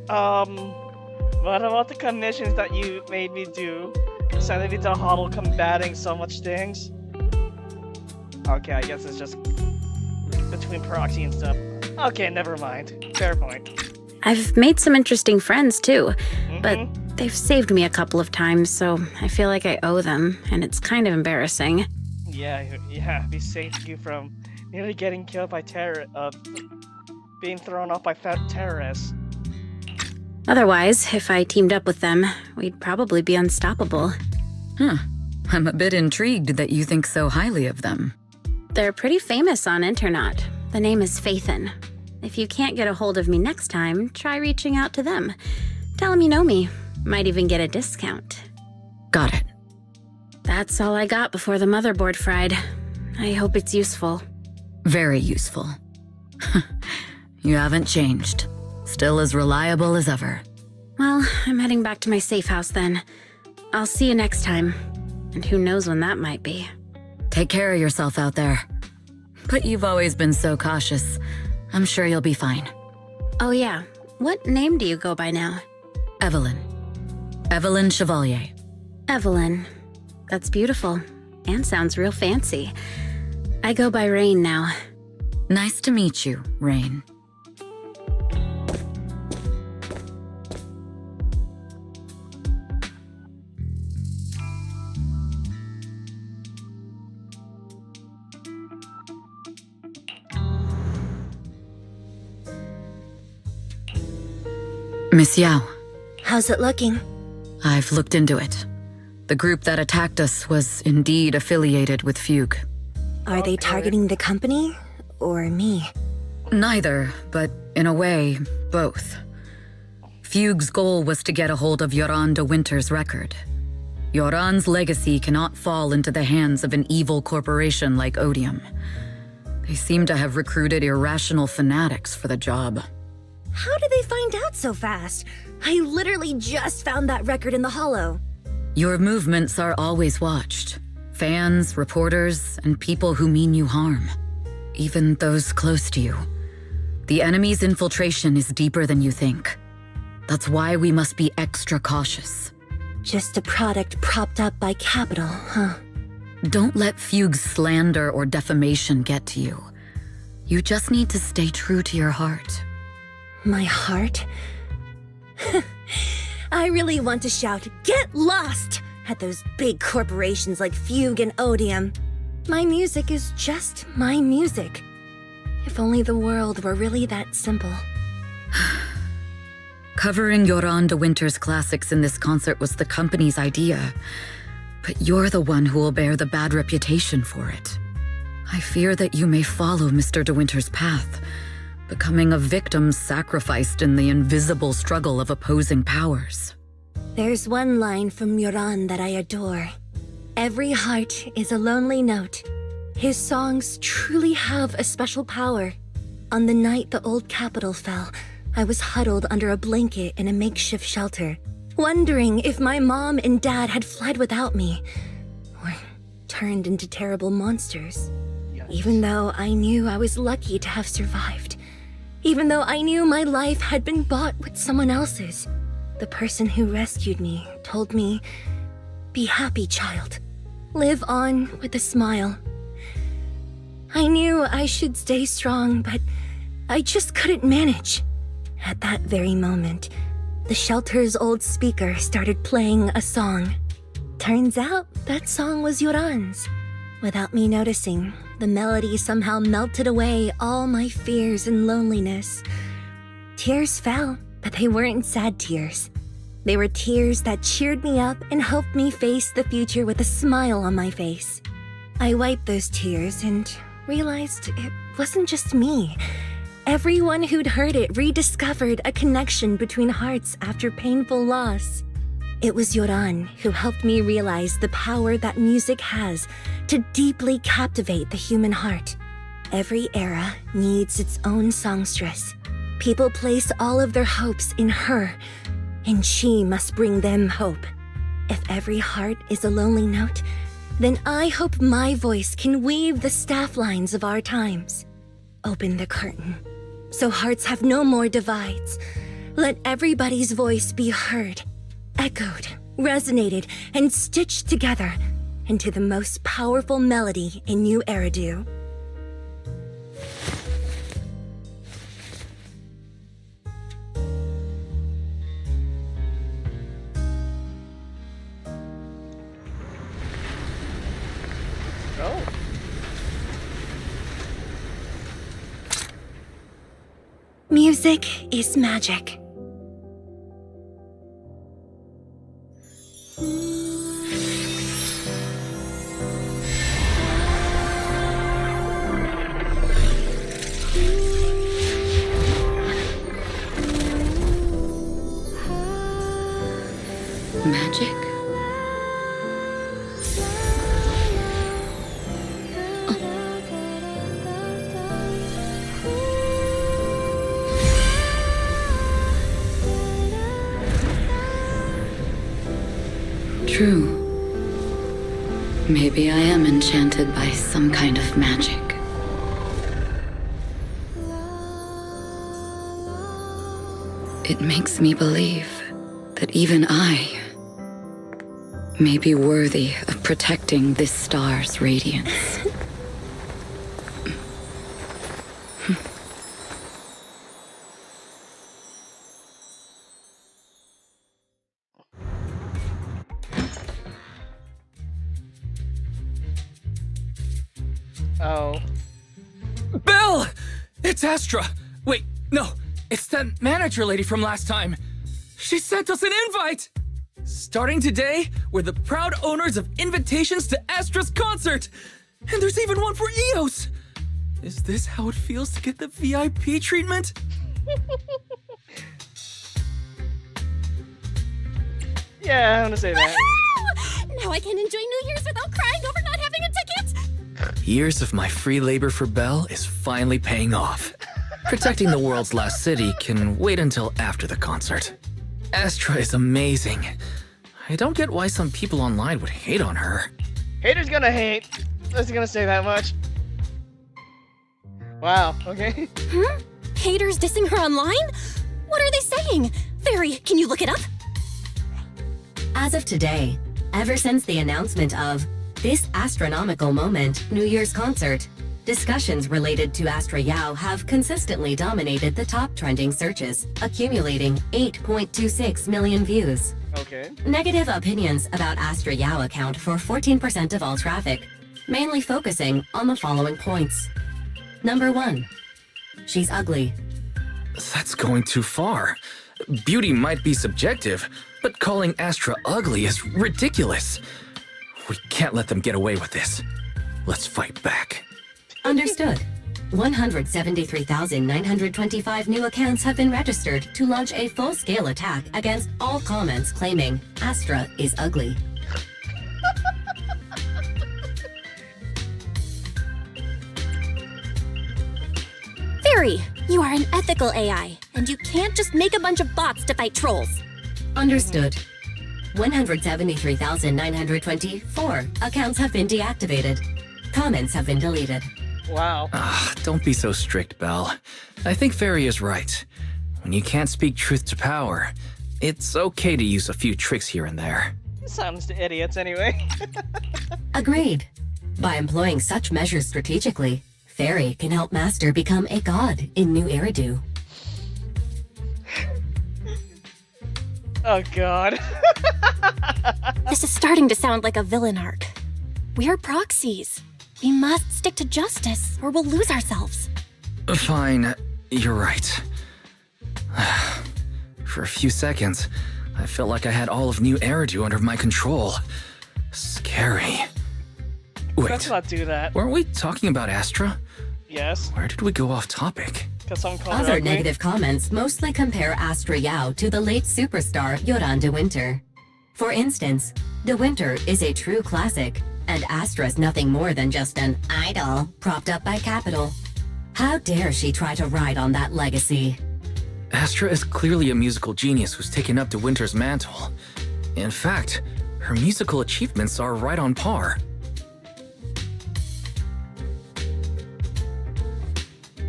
What about the commissions that you made me do? Sending me to Huddle combating so much things? Okay, I guess it's just between proxy and stuff. Okay, never mind. Fair point. I've made some interesting friends, too. But Mhm. they've saved me a couple of times, so I feel like I owe them, and it's kind of embarrassing. Yeah, we saved you from nearly getting killed by being thrown off by terrorists. Otherwise, if I teamed up with them, we'd probably be unstoppable. Huh. I'm a bit intrigued that you think so highly of them. They're pretty famous on Internet. The name is Faithin. If you can't get a hold of me next time, try reaching out to them. Tell them you know me. Might even get a discount. Got it. That's all I got before the motherboard fried. I hope it's useful. Very useful. You haven't changed. Still as reliable as ever. Well, I'm heading back to my safe house then. I'll see you next time. And who knows when that might be. Take care of yourself out there. But you've always been so cautious. I'm sure you'll be fine. Oh yeah, what name do you go by now? Evelyn. Evelyn Chevalier. Evelyn. That's beautiful. and sounds real fancy. I go by Rain now. Nice to meet you, Rain. Miss Yao. How's it looking? I've looked into it. The group that attacked us was indeed affiliated with Fugue. Are they targeting the company or me? Neither, but in a way, both. Fugue's goal was to get a hold of Yoran de Winter's record. Yoran's legacy cannot fall into the hands of an evil corporation like Odium. They seem to have recruited irrational fanatics for the job. How did they find out so fast? I literally just found that record in the hollow. Your movements are always watched. Fans, reporters, and people who mean you harm. Even those close to you. The enemy's infiltration is deeper than you think. That's why we must be extra cautious. Just a product propped up by capital, huh? Don't let Fugue's slander or defamation get to you. You just need to stay true to your heart. My heart? I really want to shout, "Get lost!" at those big corporations like Fugue and Odium. My music is just my music. If only the world were really that simple. Covering Yoran de Winter's classics in this concert was the company's idea, but you're the one who will bear the bad reputation for it. I fear that you may follow Mr. de Winter's path, becoming a victim sacrificed in the invisible struggle of opposing powers. There's one line from Yoran that I adore. Every heart is a lonely note. His songs truly have a special power. On the night the old capital fell, I was huddled under a blanket in a makeshift shelter, wondering if my mom and dad had fled without me, or turned into terrible monsters. Even though I knew I was lucky to have survived. Even though I knew my life had been bought with someone else's. The person who rescued me told me, "Be happy, child. Live on with a smile." I knew I should stay strong, but I just couldn't manage. At that very moment, the shelter's old speaker started playing a song. Turns out that song was Yoran's. Without me noticing, the melody somehow melted away all my fears and loneliness. Tears fell, but they weren't sad tears. They were tears that cheered me up and helped me face the future with a smile on my face. I wiped those tears and realized it wasn't just me. Everyone who'd heard it rediscovered a connection between hearts after painful loss. It was Yoran who helped me realize the power that music has to deeply captivate the human heart. Every era needs its own songstress. People place all of their hopes in her, and she must bring them hope. If every heart is a lonely note, then I hope my voice can weave the staff lines of our times. Open the curtain, so hearts have no more divides. Let everybody's voice be heard, echoed, resonated, and stitched together into the most powerful melody in New Eridu. Oh. Music is magic. Magic? True. Maybe I am enchanted by some kind of magic. It makes me believe that even I may be worthy of protecting this star's radiance. Oh. Belle! It's Astra! Wait, no, it's that manager lady from last time. She sent us an invite! Starting today, we're the proud owners of invitations to Astra's concert! And there's even one for EOS! Is this how it feels to get the VIP treatment? Yeah, I'm gonna say that. Woohoo! Now I can enjoy New Year's without crying over not having a ticket! Years of my free labor for Belle is finally paying off. Protecting the world's last city can wait until after the concert. Astra is amazing. I don't get why some people online would hate on her. Haters gonna hate. I was gonna say that much. Wow, okay. Hmm? Haters dissing her online? What are they saying? Fairy, can you look it up? As of today, ever since the announcement of this astronomical moment New Year's concert, discussions related to Astra Yao have consistently dominated the top trending searches, accumulating 8.26 million views. Okay. Negative opinions about Astra Yao account for 14% of all traffic, mainly focusing on the following points. Number 1. She's ugly. That's going too far. Beauty might be subjective, but calling Astra ugly is ridiculous. We can't let them get away with this. Let's fight back. Understood. 173,925 new accounts have been registered to launch a full-scale attack against all comments claiming Astra is ugly. Fairy, you are an ethical AI, and you can't just make a bunch of bots to fight trolls. Understood. 173,924 accounts have been deactivated. Comments have been deleted. Wow. Don't be so strict, Belle. I think Fairy is right. When you can't speak truth to power, it's okay to use a few tricks here and there. Sounds to idiots anyway. Agreed. By employing such measures strategically, Fairy can help Master become a god in New Eridu. Oh god. This is starting to sound like a villain arc. We are proxies. We must stick to justice, or we'll lose ourselves. Fine, you're right. For a few seconds, I felt like I had all of New Eridu under my control. Scary. Let's Wait, not do that. weren't we talking about Astra? Yes. Where did we go off topic? Because some call her Other ugly. negative comments mostly compare Astra Yao to the late superstar Yoran De Winter. For instance, De Winter is a true classic, and Astra's nothing more than just an idol propped up by capital. How dare she try to ride on that legacy? Astra is clearly a musical genius who's taken up De Winter's mantle. In fact, her musical achievements are right on par.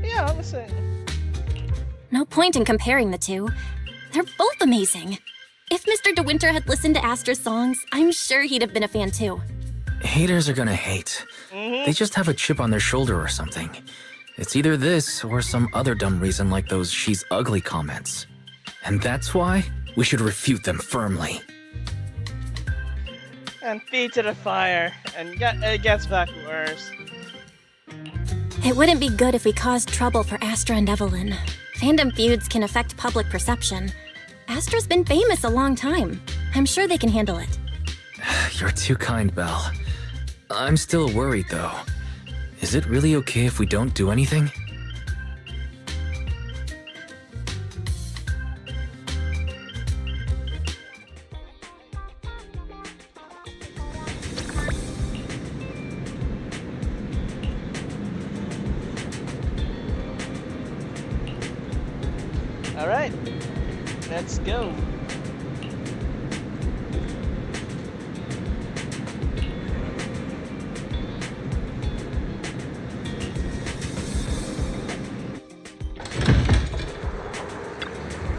Yeah, I'm saying. No point in comparing the two. They're both amazing. If Mr. De Winter had listened to Astra's songs, I'm sure he'd have been a fan too. Haters are gonna hate. They just have a chip on their shoulder or something. It's either this or some other dumb reason like those "she's ugly" comments. And that's why we should refute them firmly. And feet to the fire. And it gets back worse. It wouldn't be good if we caused trouble for Astra and Evelyn. Fandom feuds can affect public perception. Astra's been famous a long time. I'm sure they can handle it. You're too kind, Belle. I'm still worried, though. Is it really okay if we don't do anything? Alright. Let's go.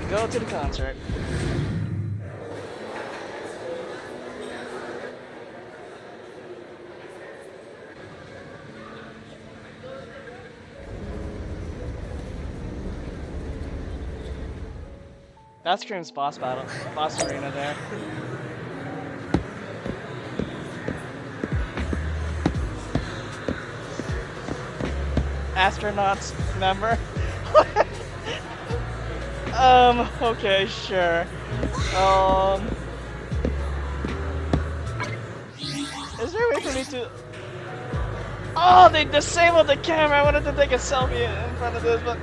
Go to the concert. That screams boss battle, boss arena there. Astronauts, remember? Okay, sure. Is there a way for me to... Oh, they disabled the camera! I wanted to take a selfie in front of this, but...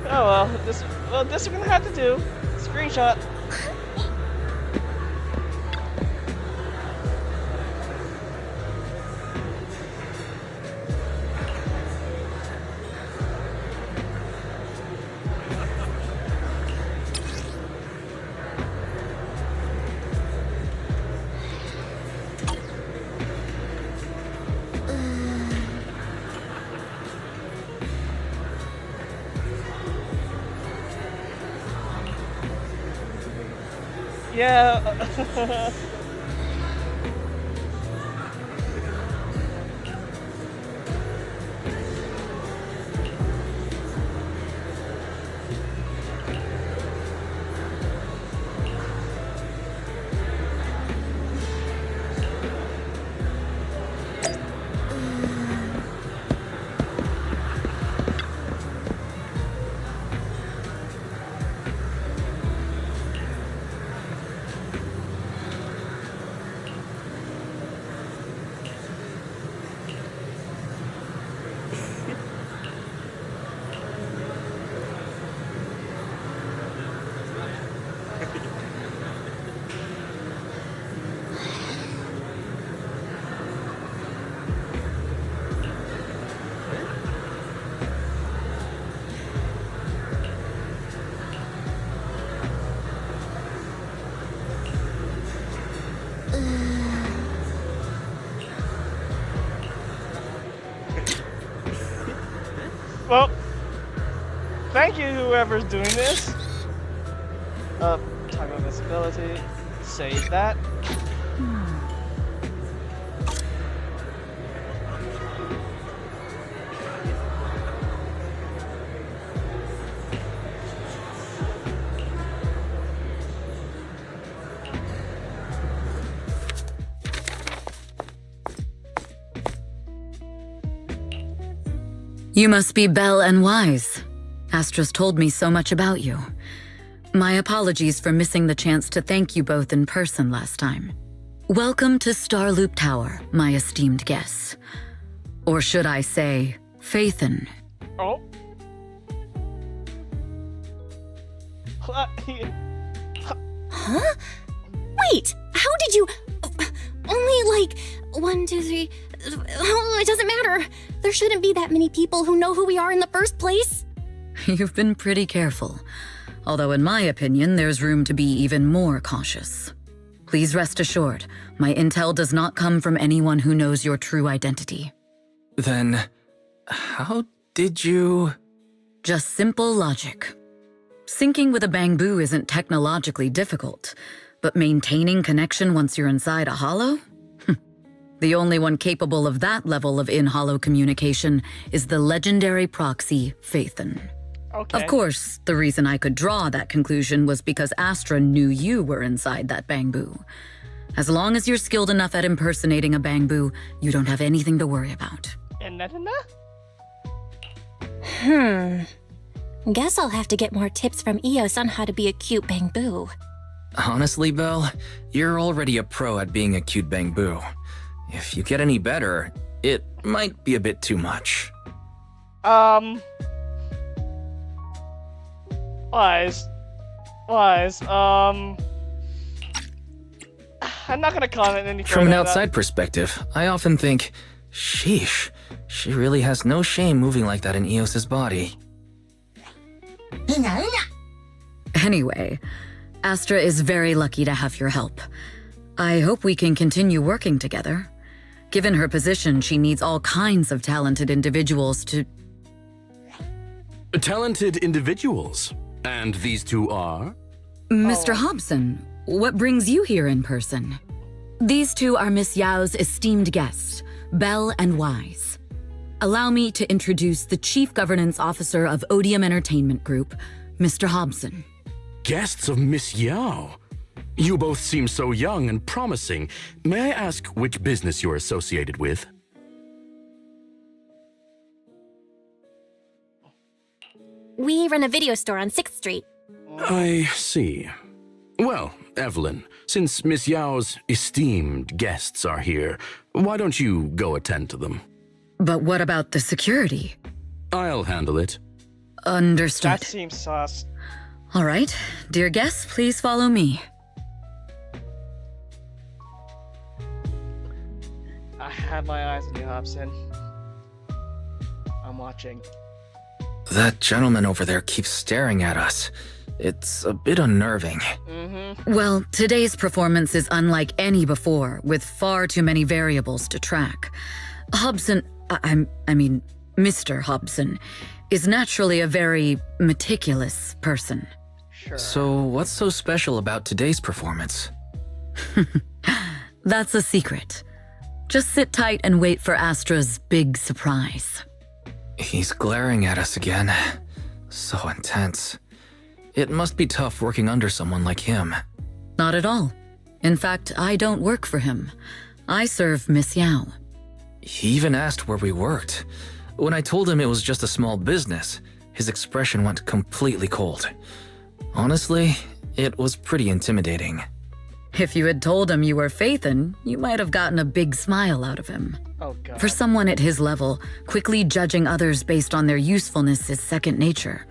Oh well, this we're gonna have to do. Screenshot. Yeah. Well, thank you whoever's doing this. Talking about visibility. Save that. You must be Belle and Wise. Astra's told me so much about you. My apologies for missing the chance to thank you both in person last time. Welcome to Starloop Tower, my esteemed guests. Or should I say, Faithin. Oh. Huh? Wait, how did you... Only like 1, 2, 3... Oh, it doesn't matter. There shouldn't be that many people who know who we are in the first place. You've been pretty careful. Although in my opinion, there's room to be even more cautious. Please rest assured, my intel does not come from anyone who knows your true identity. Then, how did you... Just simple logic. Syncing with a bamboo isn't technologically difficult, but maintaining connection once you're inside a hollow? The only one capable of that level of in-hollow communication is the legendary proxy, Faithin. Okay. Of course, the reason I could draw that conclusion was because Astra knew you were inside that bamboo. As long as you're skilled enough at impersonating a bamboo, you don't have anything to worry about. Guess I'll have to get more tips from Eos on how to be a cute bamboo. Honestly, Belle, you're already a pro at being a cute bamboo. If you get any better, it might be a bit too much. Wise. I'm not gonna comment any further. From an on that. outside perspective, I often think, sheesh, she really has no shame moving like that in Eos's body. Anyway, Astra is very lucky to have your help. I hope we can continue working together. Given her position, she needs all kinds of talented individuals to... Talented individuals? And these two are? Mr. Hobson, what brings you here in person? These two are Miss Yao's esteemed guests, Belle and Wise. Allow me to introduce the Chief Governance Officer of Odium Entertainment Group, Mr. Hobson. Guests of Miss Yao. You both seem so young and promising. May I ask which business you're associated with? We run a video store on 6th Street. I see. Well, Evelyn, since Miss Yao's esteemed guests are here, why don't you go attend to them? But what about the security? I'll handle it. Understood. That seems sus. All right. Dear guests, please follow me. I have my eyes on you, Hobson. I'm watching. That gentleman over there keeps staring at us. It's a bit unnerving. Well, today's performance is unlike any before, with far too many variables to track. Hobson, I mean, Mr. Hobson, is naturally a very meticulous person. Sure. So what's so special about today's performance? That's a secret. Just sit tight and wait for Astra's big surprise. He's glaring at us again. So intense. It must be tough working under someone like him. Not at all. In fact, I don't work for him. I serve Miss Yao. He even asked where we worked. When I told him it was just a small business, his expression went completely cold. Honestly, it was pretty intimidating. If you had told him you were Phaethon, you might have gotten a big smile out of him. Oh, God. For someone at his level, quickly judging others based on their usefulness is second nature.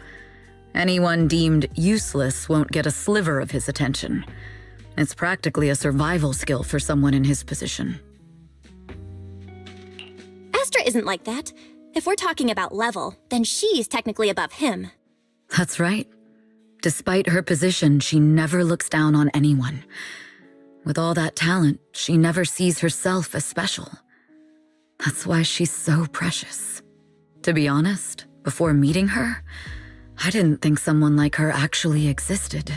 Anyone deemed useless won't get a sliver of his attention. It's practically a survival skill for someone in his position. Astra isn't like that. If we're talking about level, then she's technically above him. That's right. Despite her position, she never looks down on anyone. With all that talent, she never sees herself as special. That's why she's so precious. To be honest, before meeting her, I didn't think someone like her actually existed.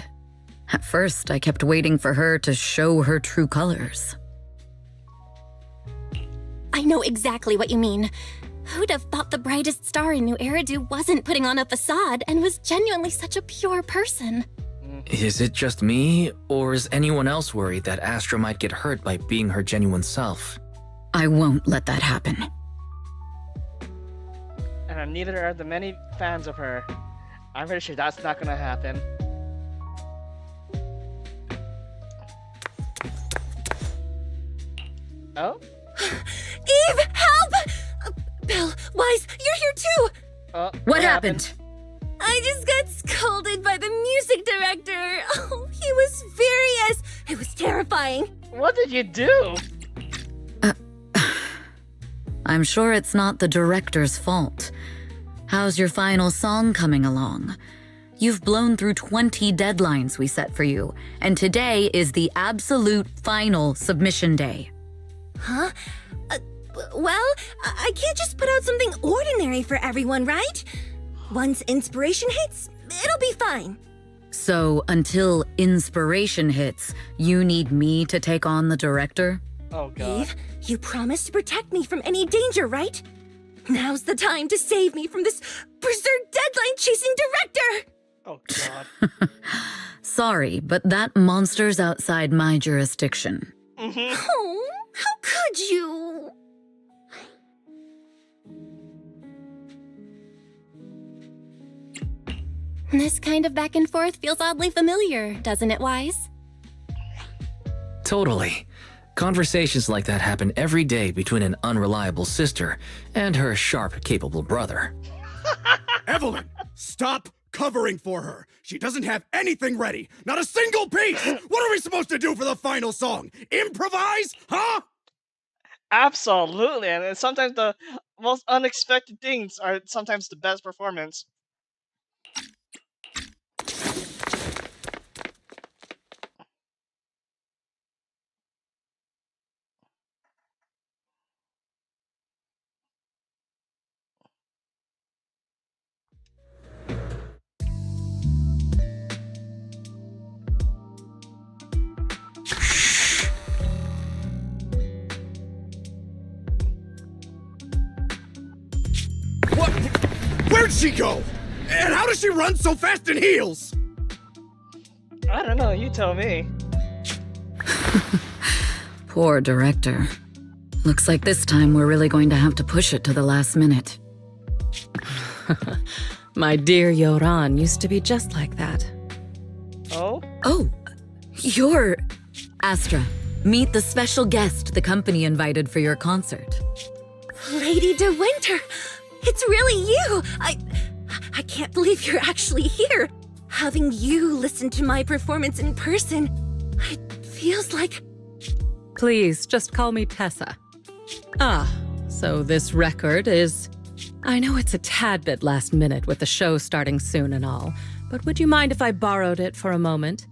At first, I kept waiting for her to show her true colors. I know exactly what you mean. Who'd have thought the brightest star in New Eridu wasn't putting on a facade and was genuinely such a pure person? Is it just me, or is anyone else worried that Astra might get hurt by being her genuine self? I won't let that happen. And neither are the many fans of her. I'm pretty sure that's not gonna happen. Oh? Eve, help! Belle, Wise, you're here too! What happened? I just got scolded by the music director. Oh, he was furious. It was terrifying. What did you do? I'm sure it's not the director's fault. How's your final song coming along? You've blown through 20 deadlines we set for you, and today is the absolute final submission day. Huh? Well, I can't just put out something ordinary for everyone, right? Once inspiration hits, it'll be fine. So until inspiration hits, you need me to take on the director? Oh, God. Eve, you promised to protect me from any danger, right? Now's the time to save me from this berserk deadline-chasing director! Oh, God. Sorry, but that monster's outside my jurisdiction. Oh, how could you? This kind of back and forth feels oddly familiar, doesn't it, Wise? Totally. Conversations like that happen every day between an unreliable sister and her sharp, capable brother. Evelyn, stop covering for her. She doesn't have anything ready. Not a single piece. What are we supposed to do for the final song? Improvise? Huh? Absolutely. And sometimes the most unexpected things are sometimes the best performance. What? Where'd she go? And how does she run so fast in heels? I don't know, you tell me. Poor director. Looks like this time we're really going to have to push it to the last minute. My dear Yoran used to be just like that. Oh? Oh, you're... Astra, meet the special guest the company invited for your concert. Lady De Winter! It's really you! I can't believe you're actually here! Having you listen to my performance in person, it feels like... Please, just call me Tessa. Ah, so this record is... I know it's a tad bit last minute with the show starting soon and all, but would you mind if I borrowed it for a moment?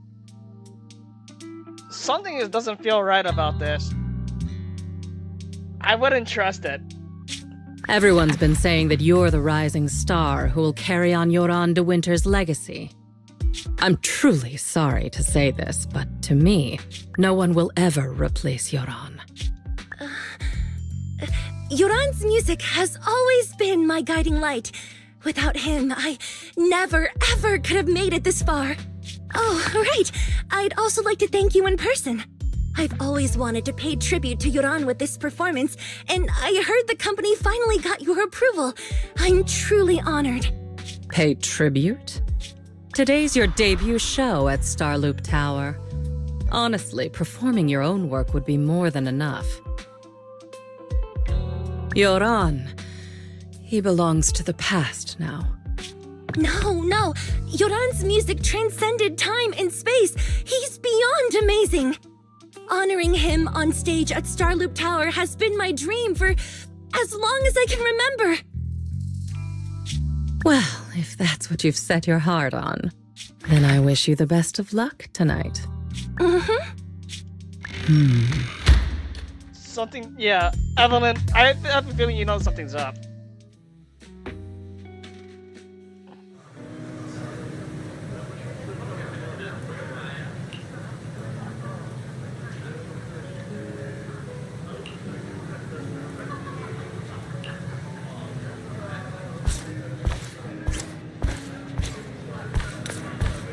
Something doesn't feel right about this. I wouldn't trust it. Everyone's been saying that you're the rising star who will carry on Yoran De Winter's legacy. I'm truly sorry to say this, but to me, no one will ever replace Yoran. Yoran's music has always been my guiding light. Without him, I never, ever could have made it this far. Oh, right. I'd also like to thank you in person. I've always wanted to pay tribute to Yoran with this performance, and I heard the company finally got your approval. I'm truly honored. Pay tribute? Today's your debut show at Starloop Tower. Honestly, performing your own work would be more than enough. Yoran, he belongs to the past now. No. Yoran's music transcended time and space. He's beyond amazing. Honoring him on stage at Starloop Tower has been my dream for as long as I can remember. Well, if that's what you've set your heart on, then I wish you the best of luck tonight. Something, yeah. Evelyn, I have a feeling you know something's up.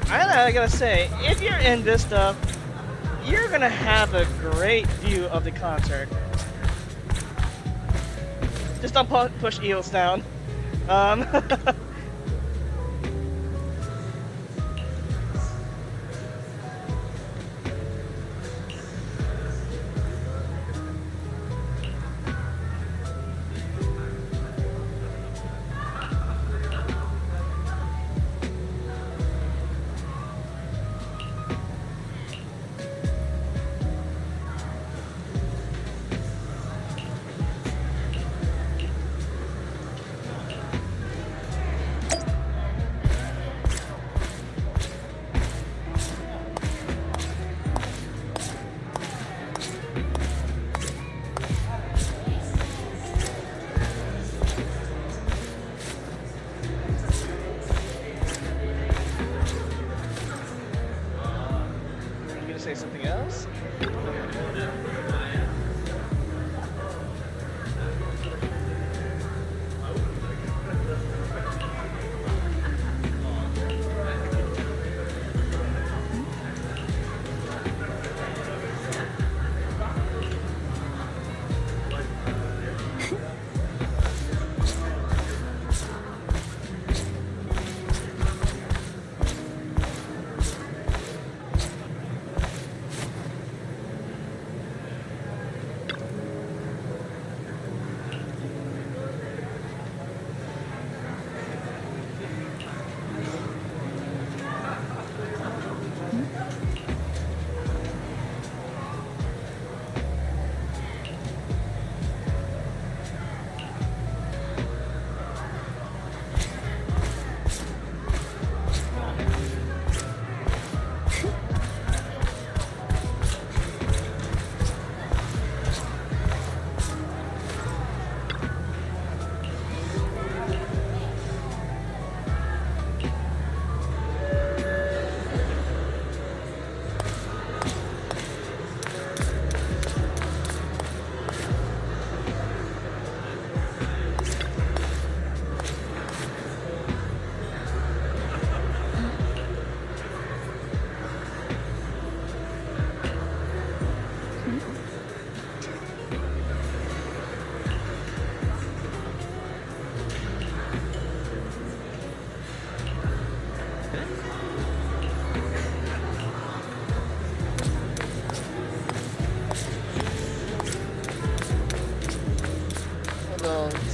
I gotta say, if you're in this stuff, you're gonna have a great view of the concert. Just don't push eels down.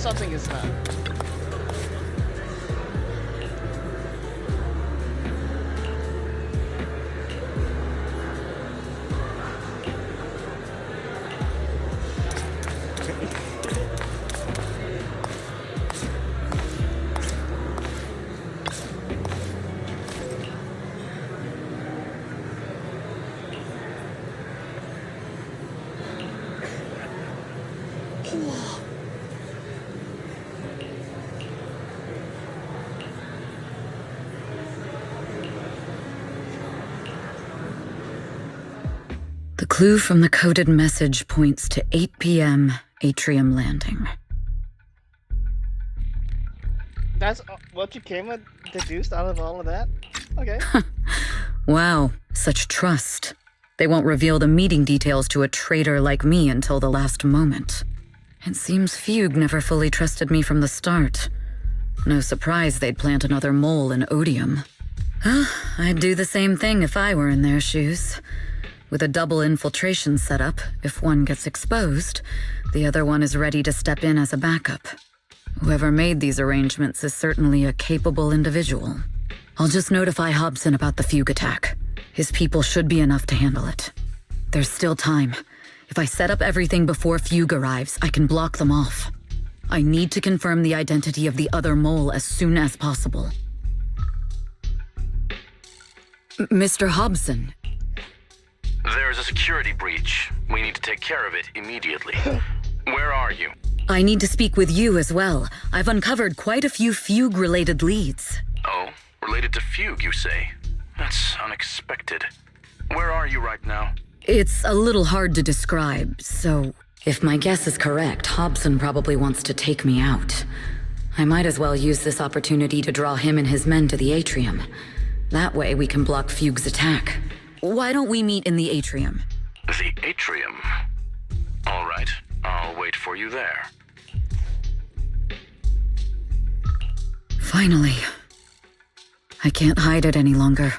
something is not. The clue from the coded message points to 8 p.m. Atrium Landing. That's what you came with, deduced out of all of that? Okay. Wow, such trust. They won't reveal the meeting details to a traitor like me until the last moment. It seems Fugue never fully trusted me from the start. No surprise they'd plant another mole in Odium. I'd do the same thing if I were in their shoes. With a double infiltration setup, if one gets exposed, the other one is ready to step in as a backup. Whoever made these arrangements is certainly a capable individual. I'll just notify Hobson about the Fugue attack. His people should be enough to handle it. There's still time. If I set up everything before Fugue arrives, I can block them off. I need to confirm the identity of the other mole as soon as possible. Mr. Hobson. There's a security breach. We need to take care of it immediately. Where are you? I need to speak with you as well. I've uncovered quite a few Fugue-related leads. Oh, related to Fugue, you say? That's unexpected. Where are you right now? It's a little hard to describe, so if my guess is correct, Hobson probably wants to take me out. I might as well use this opportunity to draw him and his men to the atrium. That way we can block Fugue's attack. Why don't we meet in the atrium? The atrium? All right, I'll wait for you there. Finally. I can't hide it any longer.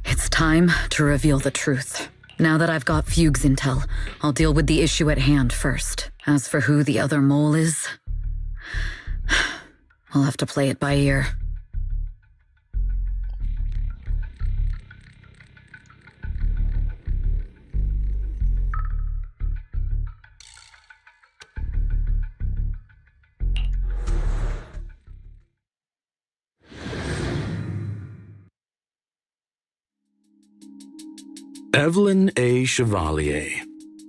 It's time to reveal the truth. Now that I've got Fugue's intel, I'll deal with the issue at hand first. As for who the other mole is, I'll have to play it by ear. Evelyn A. Chevalier,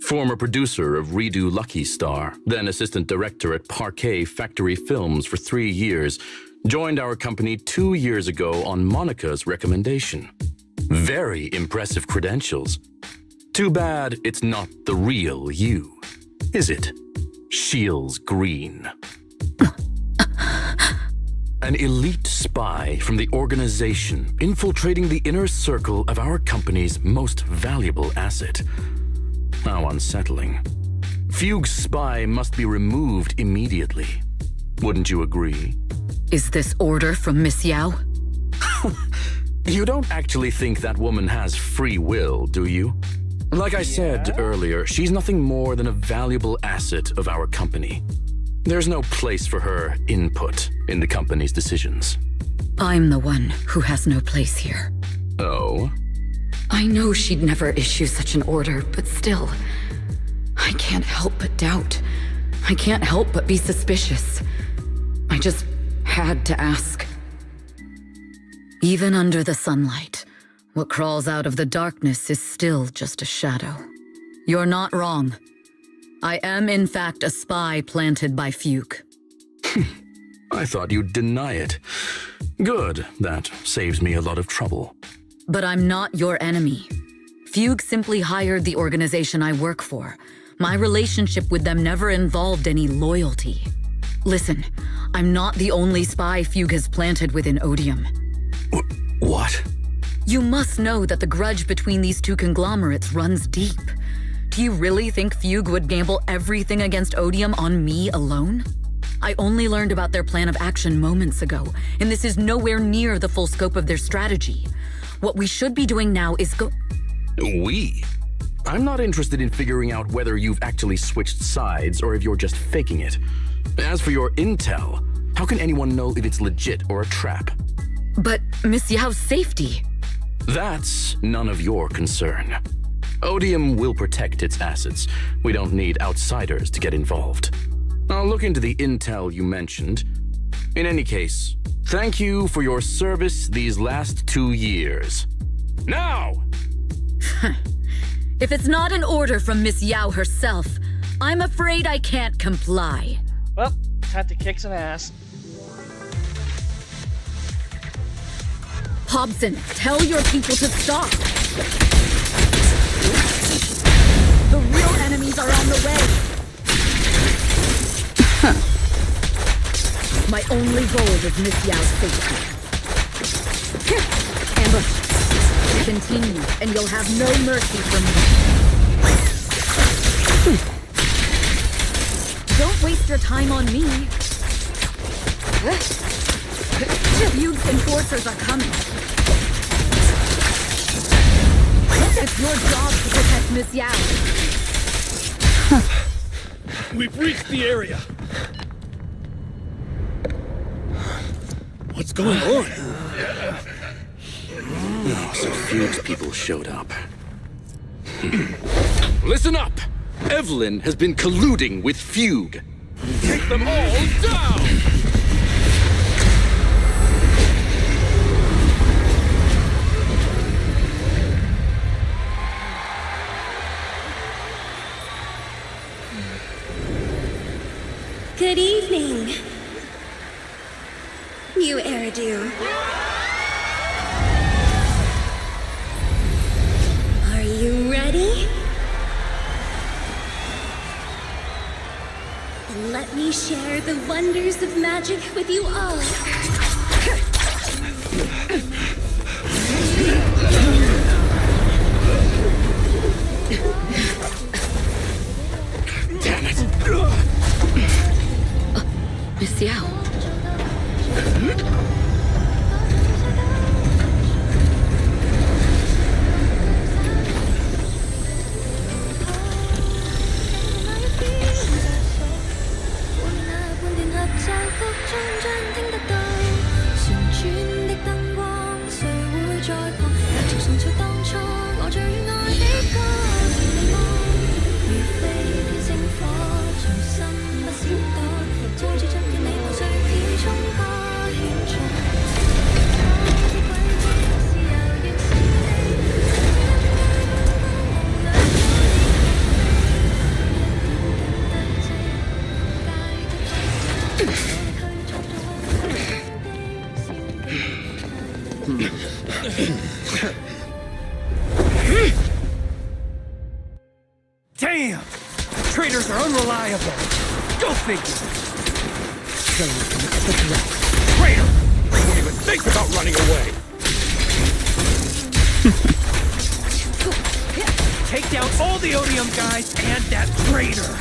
former producer of Eridu Lucky Star, then assistant director at Parquet Factory Films for 3 years, joined our company 2 years ago on Monica's recommendation. Very impressive credentials. Too bad it's not the real you, is it? Shields Green. An elite spy from the organization infiltrating the inner circle of our company's most valuable asset. How unsettling. Fugue's spy must be removed immediately. Wouldn't you agree? Is this order from Miss Yao? You don't actually think that woman has free will, do you? Like I said earlier, she's nothing more than a valuable asset of our company. There's no place for her input in the company's decisions. I'm the one who has no place here. Oh? I know she'd never issue such an order, but still, I can't help but doubt. I can't help but be suspicious. I just had to ask. Even under the sunlight, what crawls out of the darkness is still just a shadow. You're not wrong. I am, in fact, a spy planted by Fugue. I thought you'd deny it. Good, that saves me a lot of trouble. But I'm not your enemy. Fugue simply hired the organization I work for. My relationship with them never involved any loyalty. Listen, I'm not the only spy Fugue has planted within Odium. What? You must know that the grudge between these two conglomerates runs deep. Do you really think Fugue would gamble everything against Odium on me alone? I only learned about their plan of action moments ago, and this is nowhere near the full scope of their strategy. What we should be doing now is We? I'm not interested in figuring out whether you've actually switched sides or if you're just faking it. As for your intel, how can anyone know if it's legit or a trap? But Miss Yao's safety. That's none of your concern. Odium will protect its assets. We don't need outsiders to get involved. I'll look into the intel you mentioned. In any case, thank you for your service these last 2 years. Now! If it's not an order from Miss Yao herself, I'm afraid I can't comply. Well, time to kick some ass. Hobson, tell your people to stop! The real enemies are on the way! My only goal is Miss Yao's safety. Ambush! Continue, and you'll have no mercy from me. Don't waste your time on me. Huge enforcers are coming. It's your job to protect Miss Yao. We've reached the area. What's going on? Oh, so Fugue's people showed up. Listen up! Evelyn has been colluding with Fugue. Take them all down! Good evening, new Eridu. Are you ready? Then let me share the wonders of magic with you all. Damn it! Miss Yao. Damn! Traitors are unreliable! Go figure! Traitor! Don't even think about running away! Take down all the Odium guys and that traitor!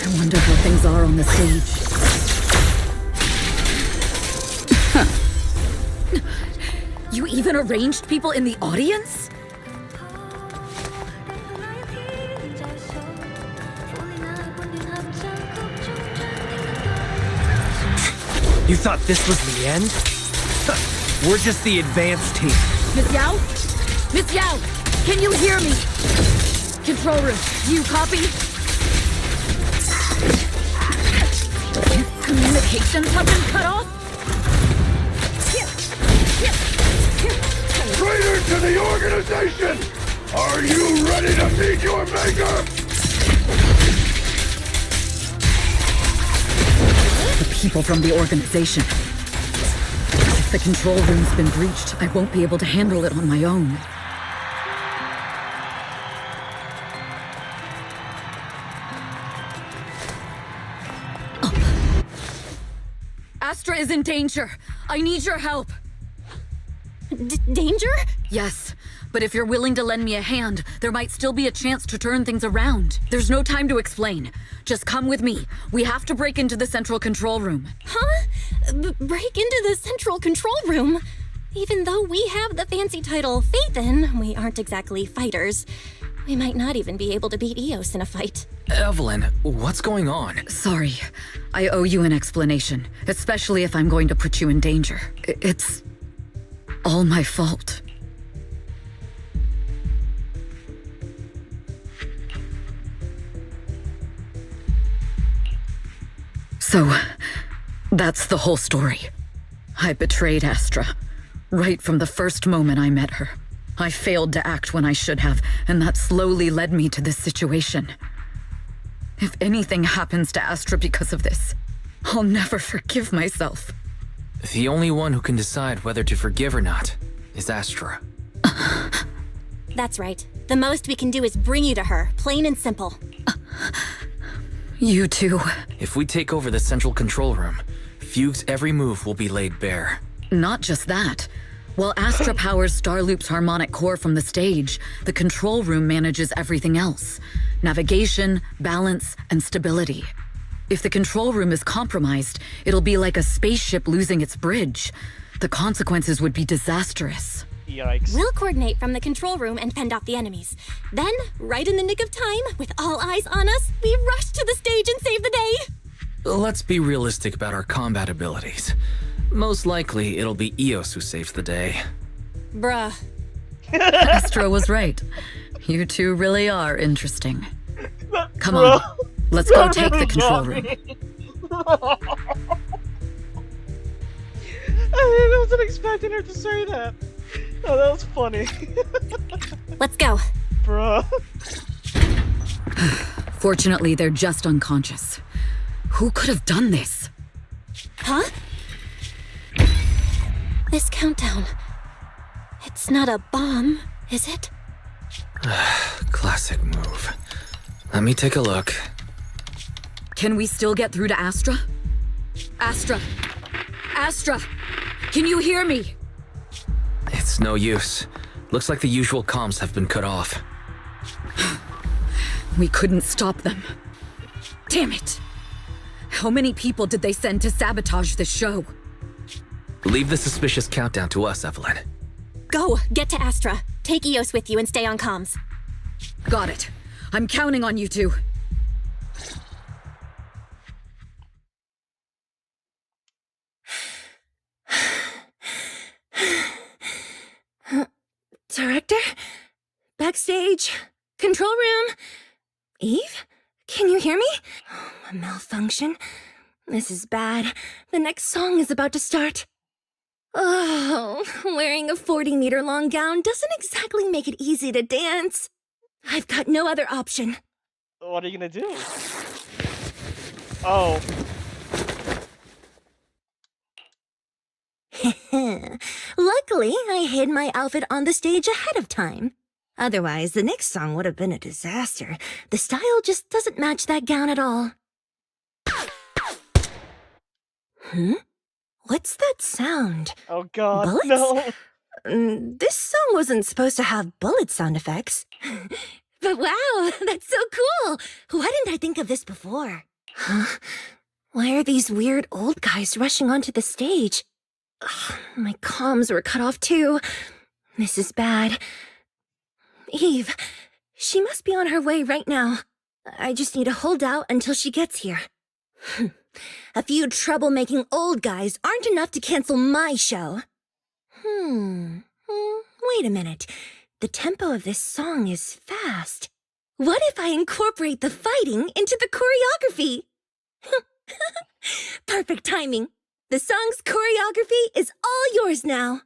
I wonder how things are on the stage. You even arranged people in the audience? You thought this was the end? We're just the advanced team. Miss Yao? Miss Yao! Can you hear me? Control room, you copy? Communications have been cut off? Traitor to the organization! Are you ready to meet your maker? The people from the organization. If the control room's been breached, I won't be able to handle it on my own. Astra is in danger. I need your help. Danger? Yes, but if you're willing to lend me a hand, there might still be a chance to turn things around. There's no time to explain. Just come with me. We have to break into the central control room. Huh? Break into the central control room? Even though we have the fancy title Phaethon, we aren't exactly fighters. We might not even be able to beat Eos in a fight. Evelyn, what's going on? Sorry. I owe you an explanation, especially if I'm going to put you in danger. It's all my fault. So, that's the whole story. I betrayed Astra, right from the first moment I met her. I failed to act when I should have, and that slowly led me to this situation. If anything happens to Astra because of this, I'll never forgive myself. The only one who can decide whether to forgive or not is Astra. That's right. The most we can do is bring you to her, plain and simple. You too. If we take over the central control room, Fugue's every move will be laid bare. Not just that. While Astra powers Starloop's harmonic core from the stage, the control room manages everything else. Navigation, balance, and stability. If the control room is compromised, it'll be like a spaceship losing its bridge. The consequences would be disastrous. Yikes. We'll coordinate from the control room and fend off the enemies. Then, right in the nick of time, with all eyes on us, we rush to the stage and save the day! Let's be realistic about our combat abilities. Most likely, it'll be Eos who saves the day. Bruh. Astra was right. You two really are interesting. Come on, let's go take the control room. I wasn't expecting her to say that. Oh, that was funny. Let's go. Bruh. Fortunately, they're just unconscious. Who could have done this? Huh? This countdown. It's not a bomb, is it? Classic move. Let me take a look. Can we still get through to Astra? Astra! Astra! Can you hear me? It's no use. Looks like the usual comms have been cut off. We couldn't stop them. Damn it! How many people did they send to sabotage the show? Leave the suspicious countdown to us, Evelyn. Go! Get to Astra. Take Eos with you and stay on comms. Got it. I'm counting on you two. Director? Backstage? Control room? Eve? Can you hear me? Oh, a malfunction. This is bad. The next song is about to start. Oh, wearing a 40-meter long gown doesn't exactly make it easy to dance. I've got no other option. What are you gonna do? Oh. Luckily, I hid my outfit on the stage ahead of time. Otherwise, the next song would have been a disaster. The style just doesn't match that gown at all. What's that sound? Oh god, Bullets? no. This song wasn't supposed to have bullet sound effects. But wow, that's so cool! Why didn't I think of this before? Huh? Why are these weird old guys rushing onto the stage? Ugh, my comms were cut off too. This is bad. Eve, she must be on her way right now. I just need to hold out until she gets here. A few troublemaking old guys aren't enough to cancel my show. Wait a minute. The tempo of this song is fast. What if I incorporate the fighting into the choreography? Perfect timing. The song's choreography is all yours now.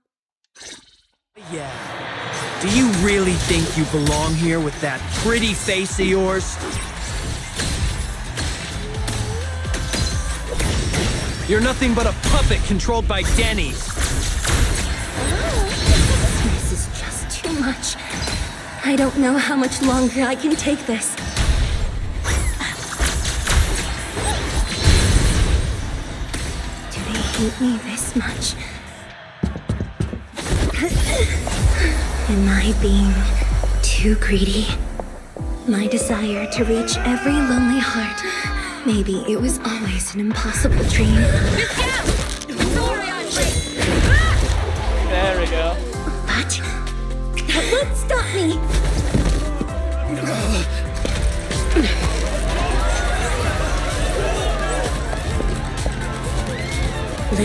Yeah. Do you really think you belong here with that pretty face of yours? You're nothing but a puppet controlled by Denny. This is just too much. I don't know how much longer I can take this. Do they hate me this much? Am I being too greedy? My desire to reach every lonely heart. Maybe it was always an impossible dream. Very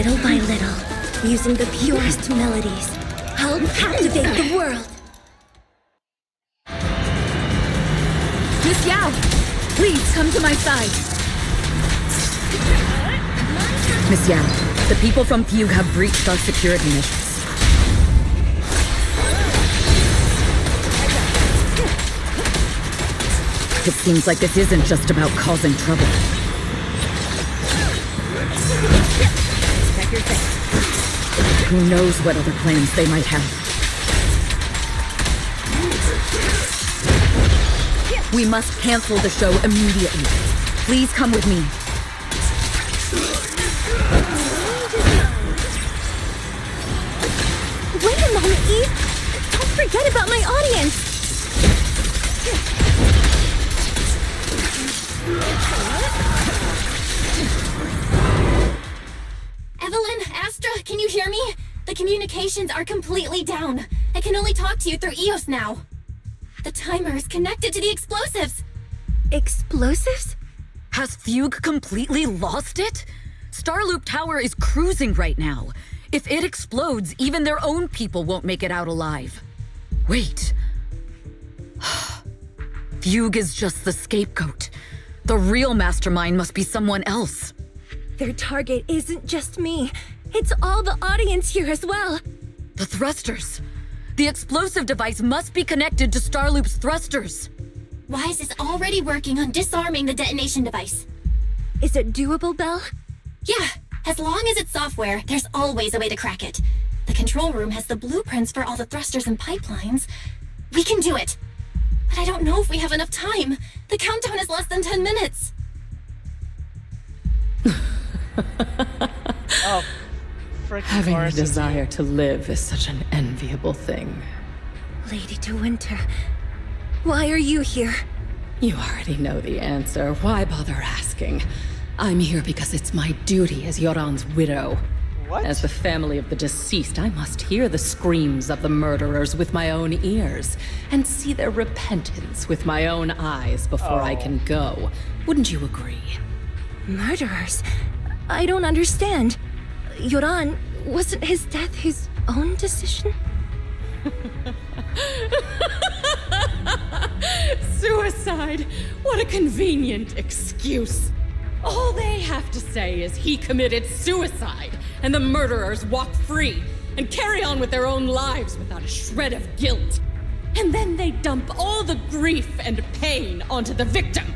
Little by little, using the purest melodies, I'll captivate the world. Miss Yao, please come to my side. Miss Yao, the people from Fugue have breached our security missions. It seems like this isn't just about causing trouble. Who knows what other plans they might have? We must cancel the show immediately. Please come with me. Wait a moment, Eve! Don't forget about my audience! Evelyn, Astra, can you hear me? The communications are completely down. I can only talk to you through EOS now. The timer is connected to the explosives. Explosives? Has Fugue completely lost it? Starloop Tower is cruising right now. If it explodes, even their own people won't make it out alive. Wait. Fugue is just the scapegoat. The real mastermind must be someone else. Their target isn't just me. It's all the audience here as well. The thrusters. The explosive device must be connected to Starloop's thrusters. Wise is already working on disarming the detonation device. Is it doable, Belle? Yeah, as long as it's software, there's always a way to crack it. The control room has the blueprints for all the thrusters and pipelines. We can do it. But I don't know if we have enough time. The countdown is less than 10 minutes. Oh, freaking Having the Mars. desire to live is such an enviable thing. Lady De Winter, why are you here? You already know the answer. Why bother asking? I'm here because it's my duty as Yoran's widow. What? As the family of the deceased, I must hear the screams of the murderers with my own ears and see their repentance with my own eyes before I can go. Wouldn't you agree? Murderers? I don't understand. Yoran, wasn't his death his own decision? Suicide! What a convenient excuse. All they have to say is he committed suicide, and the murderers walk free and carry on with their own lives without a shred of guilt. And then they dump all the grief and pain onto the victim.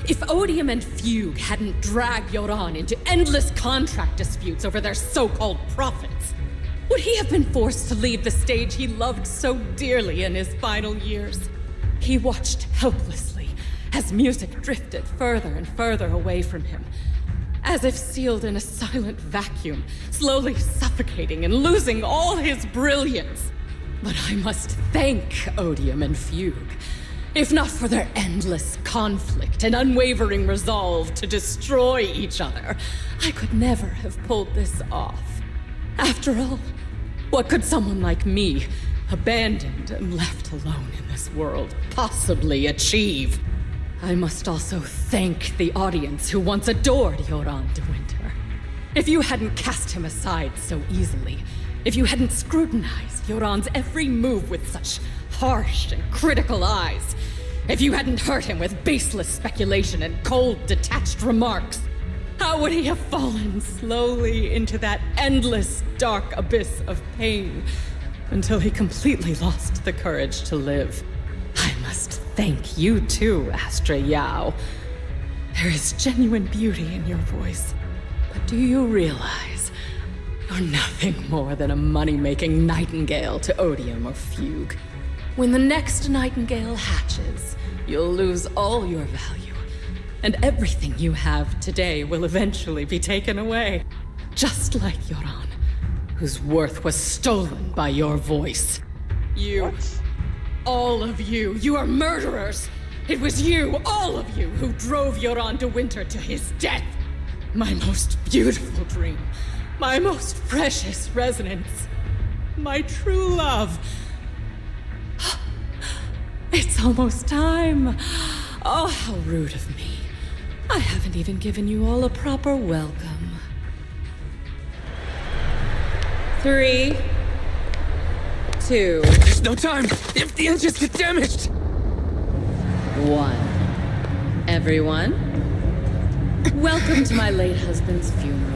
If Odium and Fugue hadn't dragged Yoran into endless contract disputes over their so-called profits, would he have been forced to leave the stage he loved so dearly in his final years? He watched helplessly as music drifted further and further away from him, as if sealed in a silent vacuum, slowly suffocating and losing all his brilliance. But I must thank Odium and Fugue. If not for their endless conflict and unwavering resolve to destroy each other, I could never have pulled this off. After all, what could someone like me, abandoned and left alone in this world, possibly achieve? I must also thank the audience who once adored Yoran de Winter. If you hadn't cast him aside so easily, if you hadn't scrutinized Yoran's every move with such harsh and critical eyes, if you hadn't hurt him with baseless speculation and cold, detached remarks, how would he have fallen slowly into that endless, dark abyss of pain until he completely lost the courage to live? I must thank you too, Astra Yao. There is genuine beauty in your voice, but do you realize you're nothing more than a money-making nightingale to Odium or Fugue? When the next nightingale hatches, you'll lose all your value, and everything you have today will eventually be taken away, just like Yoran, whose worth was stolen by your voice. You, all of you, you are murderers! It was you, all of you, who drove Yoran de Winter to his death! My most beautiful dream, my most precious resonance, my true love. It's almost time. Oh, how rude of me. I haven't even given you all a proper welcome. 3, 2, There's no time! If the engines get damaged! 1. Everyone, welcome to my late husband's funeral.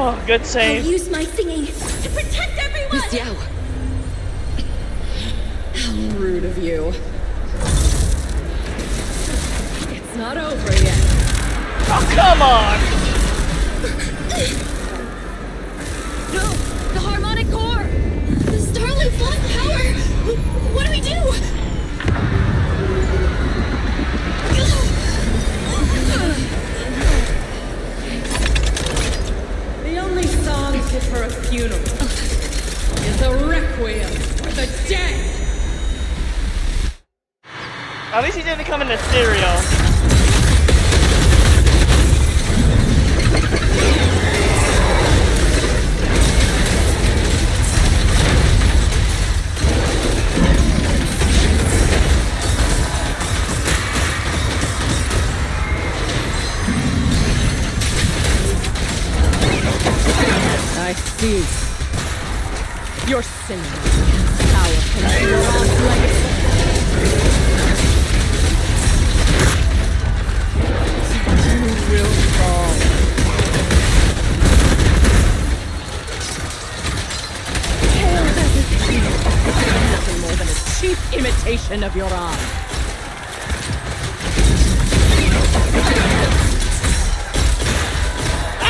Oh, good save. I'll use my thingy to protect everyone! Miss Yao! How rude of you. It's not over yet. Oh, come on! No! The harmonic core! The Starloop lost power! What do we do? The only song fit for a funeral is a requiem for the dead! At least he didn't come in ethereal. I see. You're sinning against power from Yoran's legacy. You will fall. Hail as is you, nothing more than a cheap imitation of Yoran.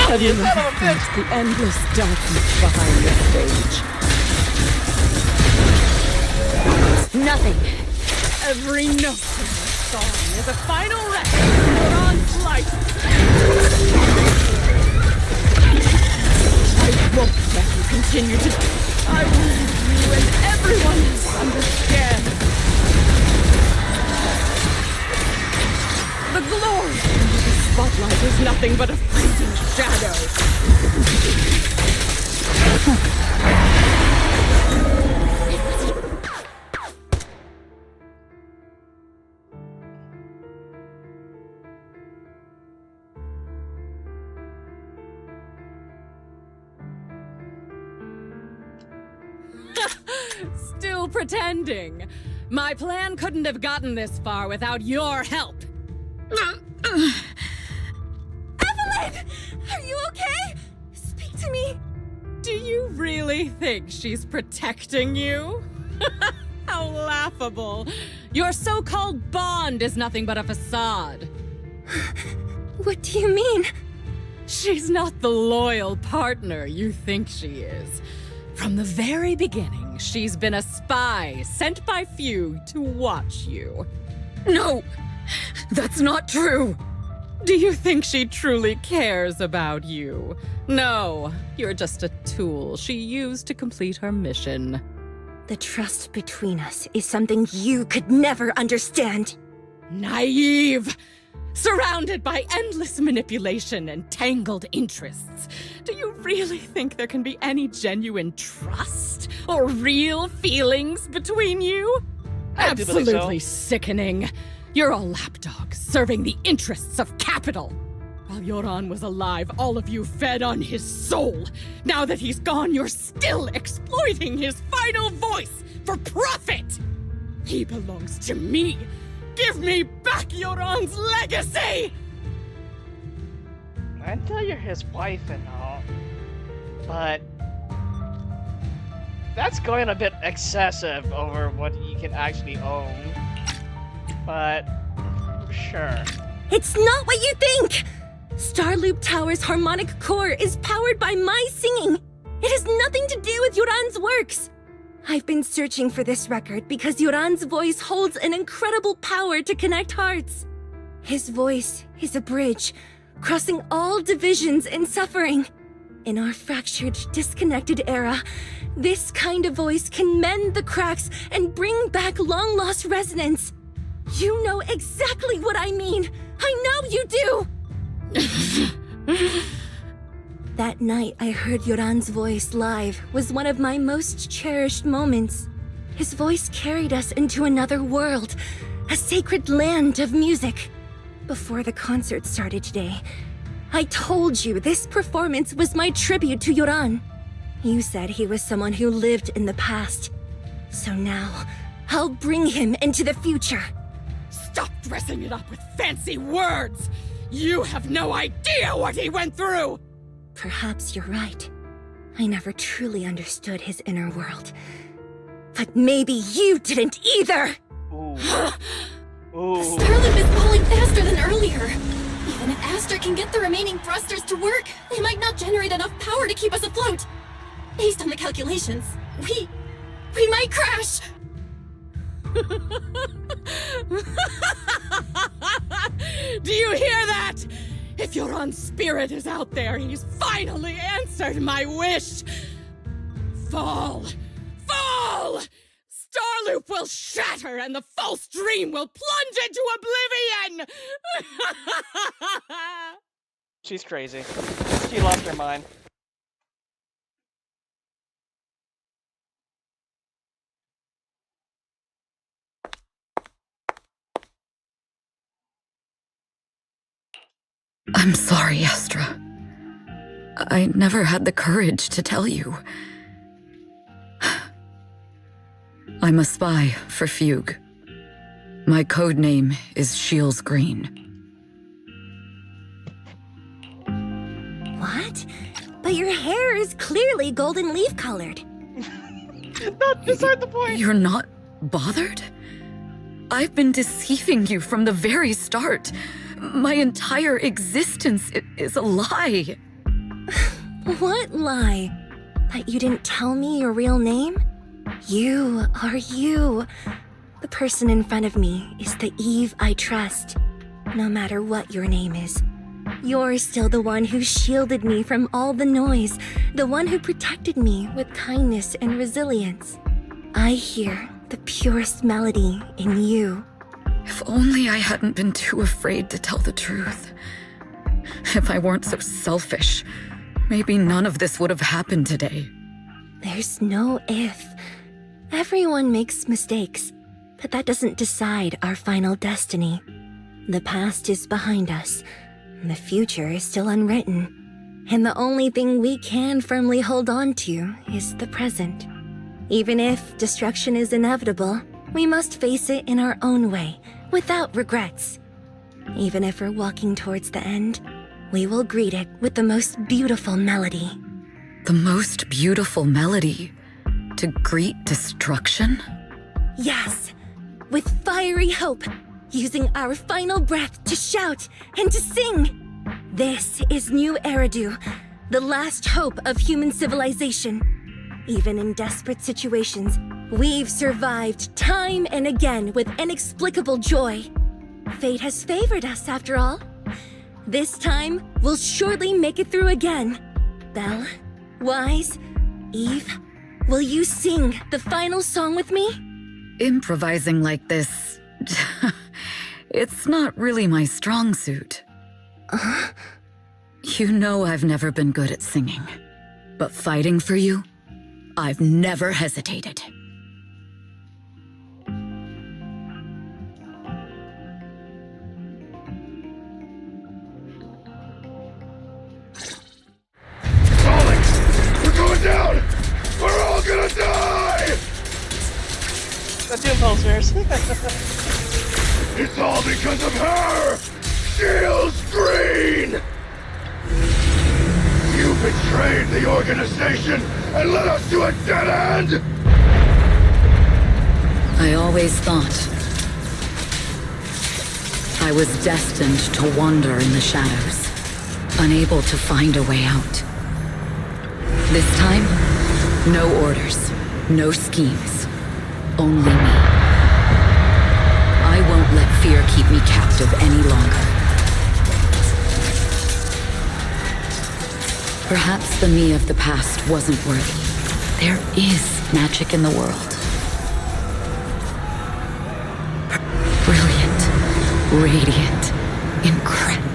Have you never felt the endless darkness behind the stage? Nothing. Every note in this song is a final record of Yoran's life. I won't let you continue to... I will leave you and everyone understand. The glory under the spotlight is nothing but a fleeting shadow. Still pretending. My plan couldn't have gotten this far without your help. Evelyn! Are you okay? Speak to me! Do you really think she's protecting you? How laughable. Your so-called bond is nothing but a facade. What do you mean? She's not the loyal partner you think she is. From the very beginning, she's been a spy sent by few to watch you. No! That's not true! Do you think she truly cares about you? No, you're just a tool she used to complete her mission. The trust between us is something you could never understand. Naive! Surrounded by endless manipulation and tangled interests. Do you really think there can be any genuine trust or real feelings between you? I do believe so. Absolutely sickening. You're all lapdogs serving the interests of capital. While Yoran was alive, all of you fed on his soul. Now that he's gone, you're still exploiting his final voice for profit. He belongs to me. Give me back Yoran's legacy! I know you're his wife and all, but that's going a bit excessive over what he can actually own. But sure. It's not what you think! Starloop Tower's harmonic core is powered by my singing. It has nothing to do with Yoran's works. I've been searching for this record because Yoran's voice holds an incredible power to connect hearts. His voice is a bridge, crossing all divisions and suffering. In our fractured, disconnected era, this kind of voice can mend the cracks and bring back long-lost resonance. You know exactly what I mean. I know you do! That night I heard Yoran's voice live was one of my most cherished moments. His voice carried us into another world, a sacred land of music. Before the concert started today, I told you this performance was my tribute to Yoran. You said he was someone who lived in the past. So now, I'll bring him into the future. Stop dressing it up with fancy words! You have no idea what he went through! Perhaps you're right. I never truly understood his inner world. But maybe you didn't either! Ooh. The star limb is falling faster than earlier. Even if Astra can get the remaining thrusters to work, they might not generate enough power to keep us afloat. Based on the calculations, we might crash! Do you hear that? If Yoran's spirit is out there, he's finally answered my wish. Fall! Fall! Starloop will shatter and the false dream will plunge into oblivion! She's crazy. She lost her mind. I'm sorry, Astra. I never had the courage to tell you. I'm a spy for Fugue. My code name is Shields Green. What? But your hair is clearly golden leaf colored. Not beside the point. You're not bothered? I've been deceiving you from the very start. My entire existence is a lie. What lie? That you didn't tell me your real name? You are you. The person in front of me is the Eve I trust. No matter what your name is. You're still the one who shielded me from all the noise. The one who protected me with kindness and resilience. I hear the purest melody in you. If only I hadn't been too afraid to tell the truth. If I weren't so selfish, maybe none of this would have happened today. There's no if. Everyone makes mistakes, but that doesn't decide our final destiny. The past is behind us. The future is still unwritten. And the only thing we can firmly hold on to is the present. Even if destruction is inevitable, we must face it in our own way, without regrets. Even if we're walking towards the end, we will greet it with the most beautiful melody. The most beautiful melody? To greet destruction? Yes, with fiery hope, using our final breath to shout and to sing. This is New Eridu, the last hope of human civilization. Even in desperate situations, we've survived time and again with inexplicable joy. Fate has favored us after all. This time, we'll surely make it through again. Belle, Wise, Eve, will you sing the final song with me? Improvising like this... it's not really my strong suit. You know I've never been good at singing. But fighting for you, I've never hesitated. We're going down! We're all gonna die! The Doom posters. It's all because of her! Shields Green! You betrayed the organization and led us to a dead end! I always thought I was destined to wander in the shadows, unable to find a way out. This time, no orders, no schemes, only me. I won't let fear keep me captive any longer. Perhaps the me of the past wasn't worthy. There is magic in the world. Brilliant, radiant, incredible.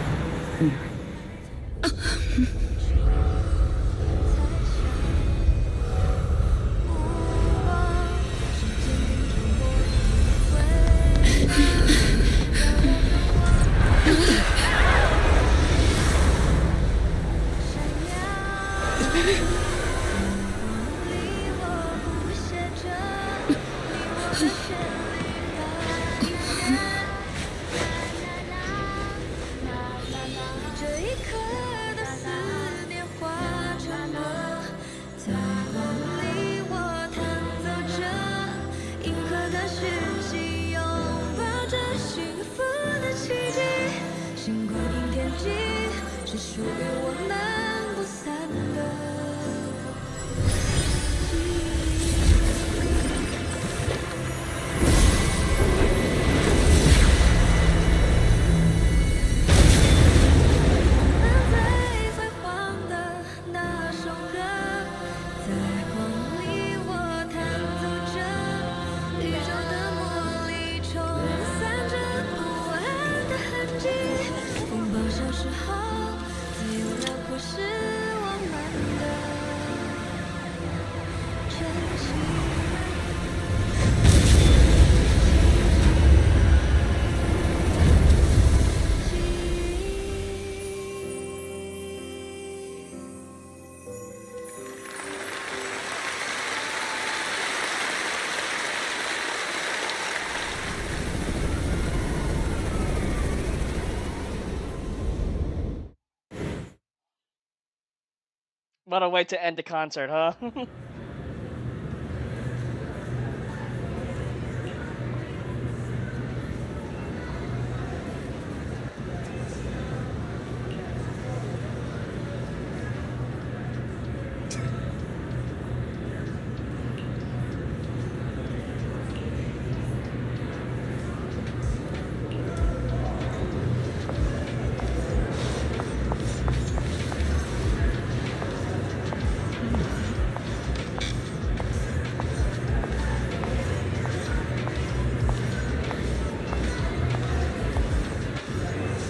What a way to end the concert, huh?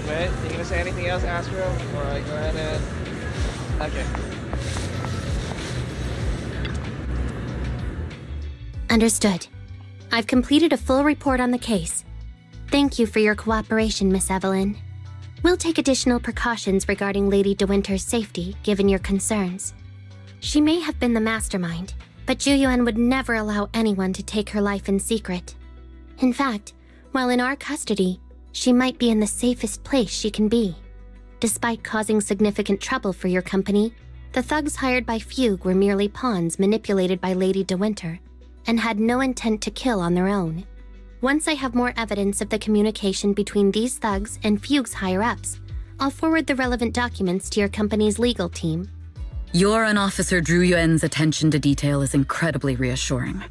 Wait, you gonna say anything else, Astra? Or I go ahead and... Okay. Understood. I've completed a full report on the case. Thank you for your cooperation, Miss Evelyn. We'll take additional precautions regarding Lady De Winter's safety, given your concerns. She may have been the mastermind, but Juyuan would never allow anyone to take her life in secret. In fact, while in our custody, she might be in the safest place she can be. Despite causing significant trouble for your company, the thugs hired by Fugue were merely pawns manipulated by Lady De Winter, and had no intent to kill on their own. Once I have more evidence of the communication between these thugs and Fugue's higher-ups, I'll forward the relevant documents to your company's legal team. Your and Officer Zhu Yuan's attention to detail is incredibly reassuring.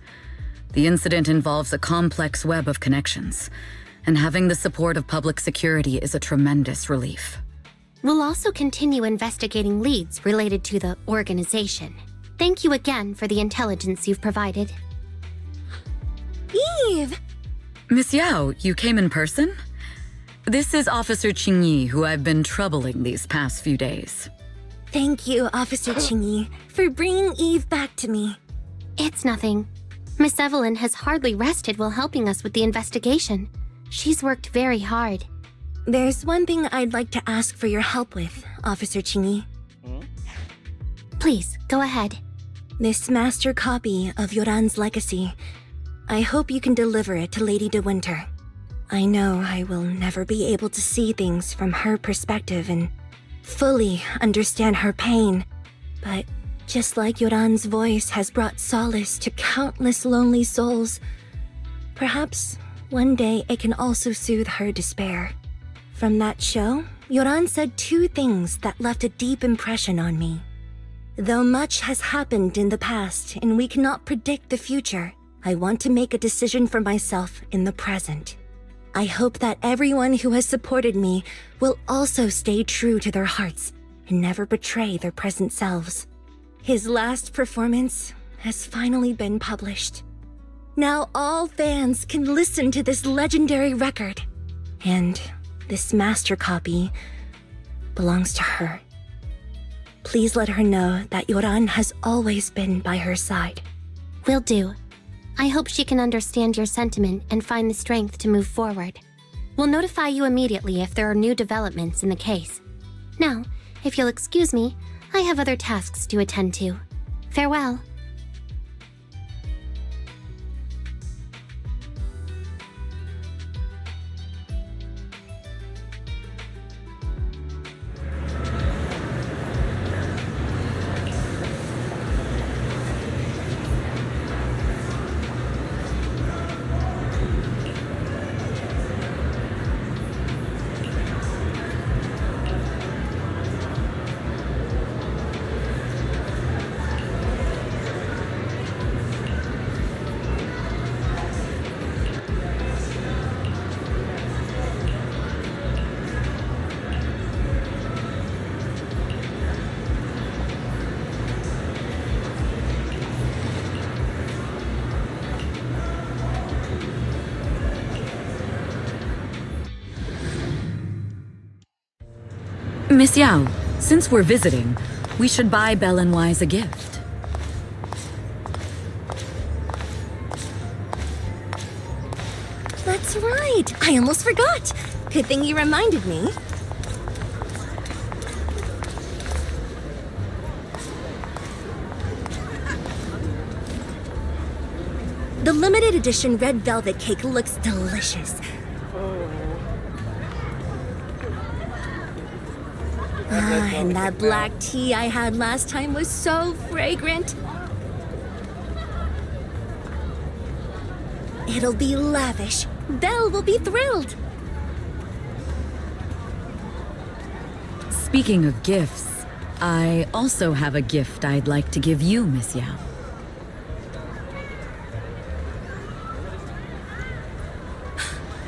The incident involves a complex web of connections, and having the support of public security is a tremendous relief. We'll also continue investigating leads related to the organization. Thank you again for the intelligence you've provided. Eve! Miss Yao, you came in person? This is Officer Qingyi, who I've been troubling these past few days. Thank you, Officer Qingyi, for bringing Eve back to me. It's nothing. Miss Evelyn has hardly rested while helping us with the investigation. She's worked very hard. There's one thing I'd like to ask for your help with, Officer Qingyi. Please, go ahead. This master copy of Yoran's legacy. I hope you can deliver it to Lady De Winter. I know I will never be able to see things from her perspective and fully understand her pain, but just like Yoran's voice has brought solace to countless lonely souls, perhaps one day it can also soothe her despair. From that show, Yoran said two things that left a deep impression on me. Though much has happened in the past and we cannot predict the future, I want to make a decision for myself in the present. I hope that everyone who has supported me will also stay true to their hearts and never betray their present selves. His last performance has finally been published. Now all fans can listen to this legendary record. And this master copy belongs to her. Please let her know that Yoran has always been by her side. Will do. I hope she can understand your sentiment and find the strength to move forward. We'll notify you immediately if there are new developments in the case. Now, if you'll excuse me, I have other tasks to attend to. Farewell. Miss Yao, since we're visiting, we should buy Belle and Wise a gift. That's right! I almost forgot! Good thing you reminded me. The limited edition red velvet cake looks delicious. And that black tea I had last time was so fragrant. It'll be lavish. Belle will be thrilled. Speaking of gifts, I also have a gift I'd like to give you, Miss Yao.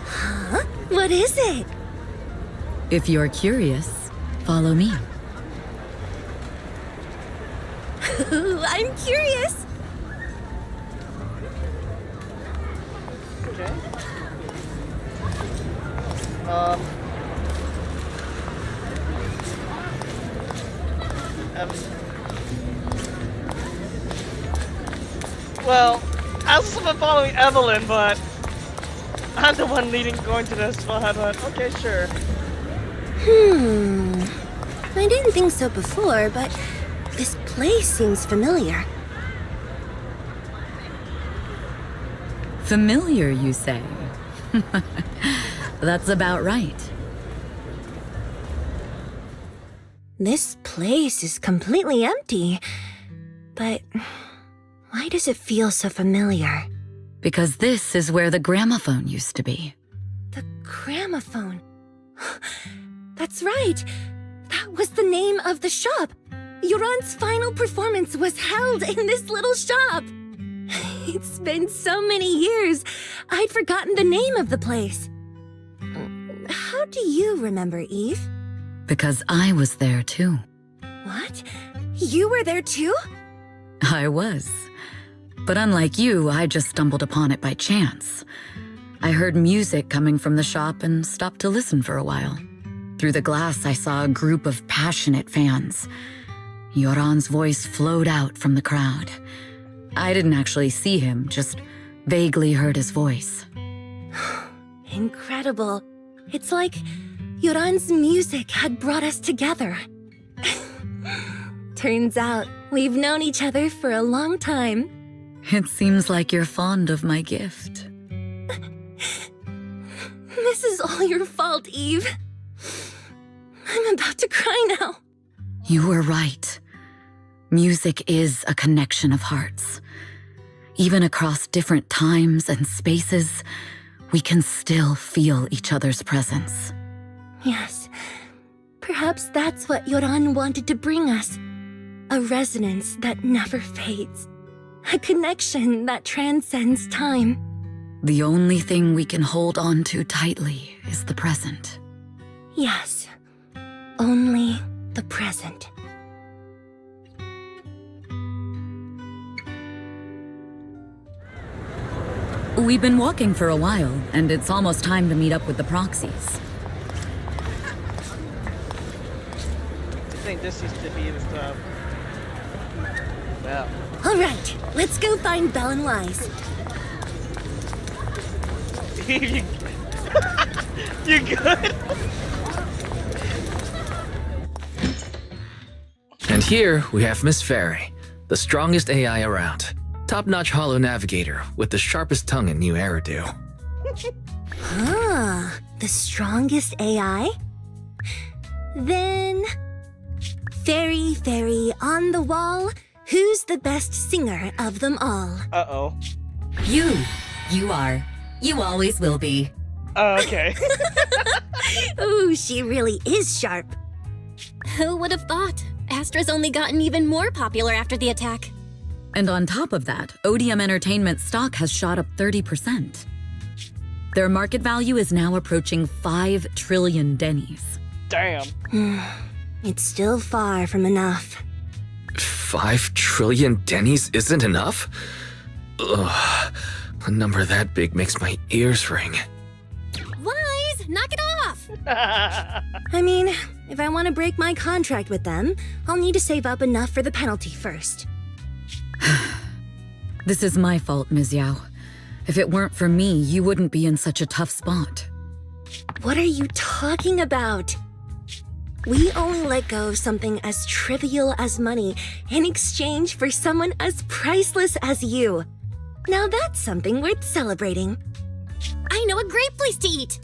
Huh? What is it? If you're curious, follow me. I'm curious. Okay. Well, I was supposed to follow Evelyn, but I'm the one going to this spot, but okay, sure. I didn't think so before, but this place seems familiar. Familiar, you say? That's about right. This place is completely empty. But why does it feel so familiar? Because this is where the gramophone used to be. The gramophone. That's right. That was the name of the shop. Yoran's final performance was held in this little shop. It's been so many years, I'd forgotten the name of the place. How do you remember, Eve? Because I was there too. What? You were there too? I was. But unlike you, I just stumbled upon it by chance. I heard music coming from the shop and stopped to listen for a while. Through the glass, I saw a group of passionate fans. Yoran's voice flowed out from the crowd. I didn't actually see him, just vaguely heard his voice. Incredible. It's like Yoran's music had brought us together. Turns out we've known each other for a long time. It seems like you're fond of my gift. This is all your fault, Eve. I'm about to cry now. You were right. Music is a connection of hearts. Even across different times and spaces, we can still feel each other's presence. Yes. Perhaps that's what Yoran wanted to bring us. A resonance that never fades. A connection that transcends time. The only thing we can hold on to tightly is the present. Yes. Only the present. We've been walking for a while, and it's almost time to meet up with the proxies. I think this used to be the stuff. Well. All right, let's go find Belle and Wise. You good? And here we have Miss Fairy, the strongest AI around. Top-notch holo navigator with the sharpest tongue in New Eridu. Ah, the strongest AI? Then... Fairy, fairy, on the wall, who's the best singer of them all? Uh-oh. You are. You always will be. Oh, okay. Ooh, she really is sharp. Who would have thought? Astra's only gotten even more popular after the attack. And on top of that, Odium Entertainment stock has shot up 30%. Their market value is now approaching 5 trillion dennies. Damn. It's still far from enough. 5 trillion dennies isn't enough? Ugh, a number that big makes my ears ring. Wise, knock it off! I mean, if I want to break my contract with them, I'll need to save up enough for the penalty first. This is my fault, Ms. Yao. If it weren't for me, you wouldn't be in such a tough spot. What are you talking about? We only let go of something as trivial as money in exchange for someone as priceless as you. Now that's something worth celebrating. I know a great place to eat.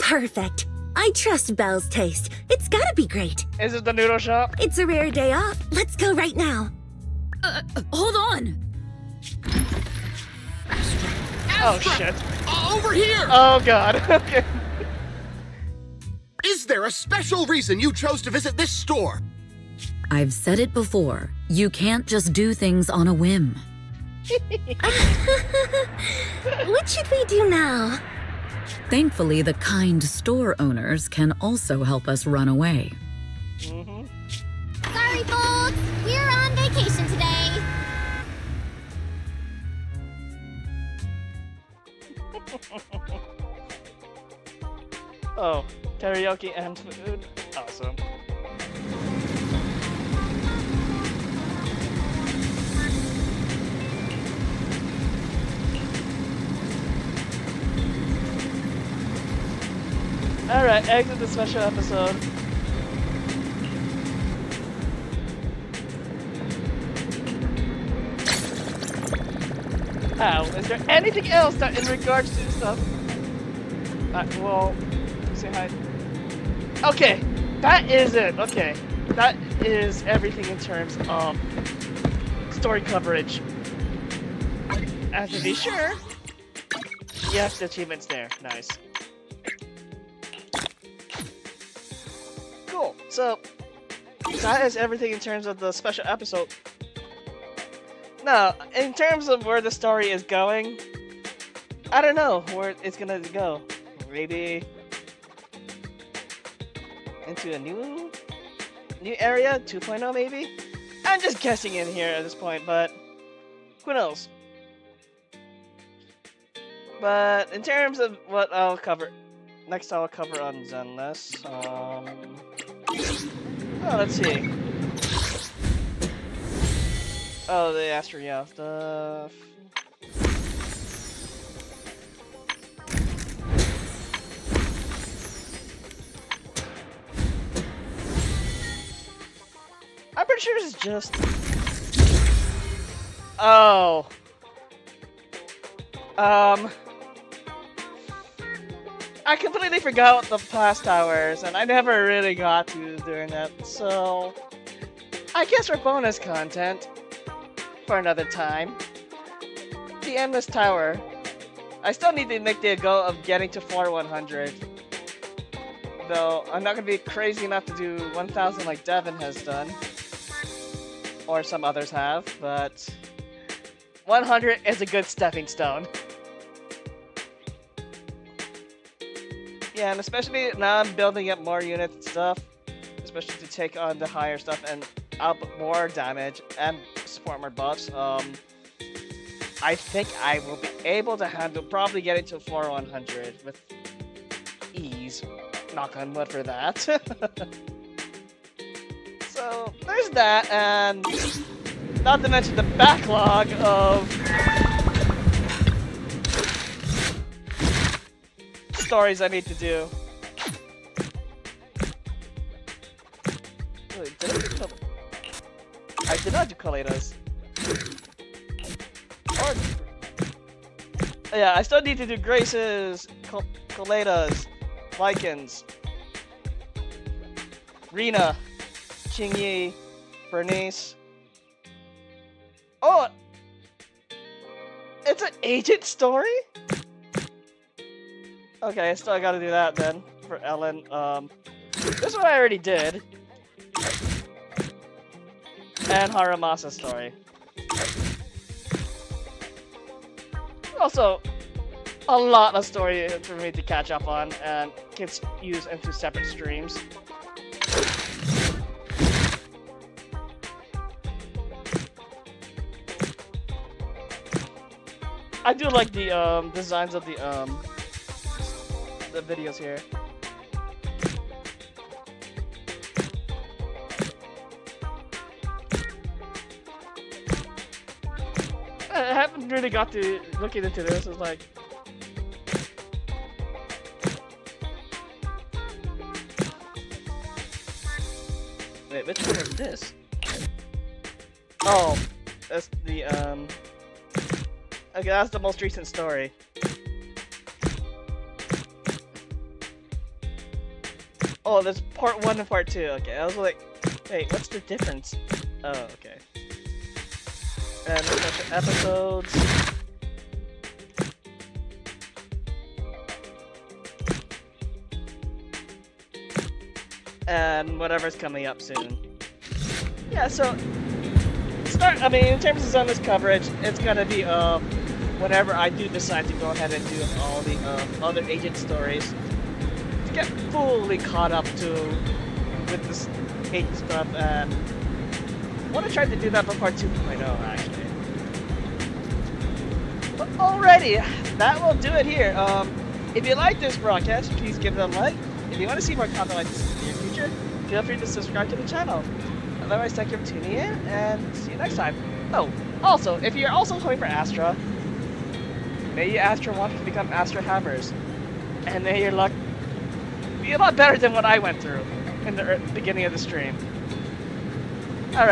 Perfect. I trust Belle's taste. It's gotta be great. Is it the noodle shop? It's a rare day off. Let's go right now. Hold on! Oh shit. Over here! Oh god. Okay. Is there a special reason you chose to visit this store? I've said it before. You can't just do things on a whim. What should we do now? Thankfully, the kind store owners can also help us run away. Sorry, folks. We're on vacation today. Oh, karaoke and food. Awesome. Alright, exit the special episode. Ow, is there anything else that in regards to stuff? Well, say hi. Okay, that is it. Okay, that is everything in terms of story coverage. And to be sure, yes, the achievement's there. Nice. Cool. So that is everything in terms of the special episode. Now, in terms of where the story is going, I don't know where it's gonna go. Maybe into a new area, 2.0 maybe? I'm just guessing in here at this point, but who knows? But in terms of what I'll cover, next I'll cover on Zenless. Oh, let's see. Oh, the Astra, yeah, stuff. I'm pretty sure it's just... Oh. I completely forgot the past hours, and I never really got to doing that, so... I guess for bonus content, for another time, the Endless Tower. I still need to make the goal of getting to 4,100. Though, I'm not gonna be crazy enough to do 1,000 like Devin has done. Or some others have, but 100 is a good stepping stone. Yeah, and especially now I'm building up more units and stuff, especially to take on the higher stuff and output more damage and support more buffs. I think I will be able to handle probably getting to 4,100 with ease. Knock on wood for that. So there's that, and not to mention the backlog of stories I need to do. Wait, did I did not do Coletas. Yeah, I still need to do Graces, Coletas, Lycans, Rena, Qingyi, Bernice. Oh! It's an agent story? Okay, I still gotta do that then, for Ellen. This one I already did. And Harumasa's story. Also, a lot of story for me to catch up on and gets used into separate streams. I do like the designs of the videos here. I haven't really got to looking into this. It's like, wait, which one is this? Oh, that's the okay, that's the most recent story. Oh, there's part 1 and part 2. Okay, I was like, wait, what's the difference? Oh, okay. And a bunch of episodes. And whatever's coming up soon. Yeah, so I mean, in terms of Zenless coverage, it's gonna be whenever I do decide to go ahead and do all the other agent stories to get fully caught up with this agent stuff, and I want to try to do that for part 2.0 actually. But alrighty, that will do it here. If you like this broadcast, please give it a like. If you want to see more content like this in the near future, feel free to subscribe to the channel. Otherwise, thank you for tuning in, and see you next time. Oh, also, if you're also going for Astra, may you Astra want to become Astra Hammers, and may your luck be a lot better than what I went through in the beginning of the stream. Alright.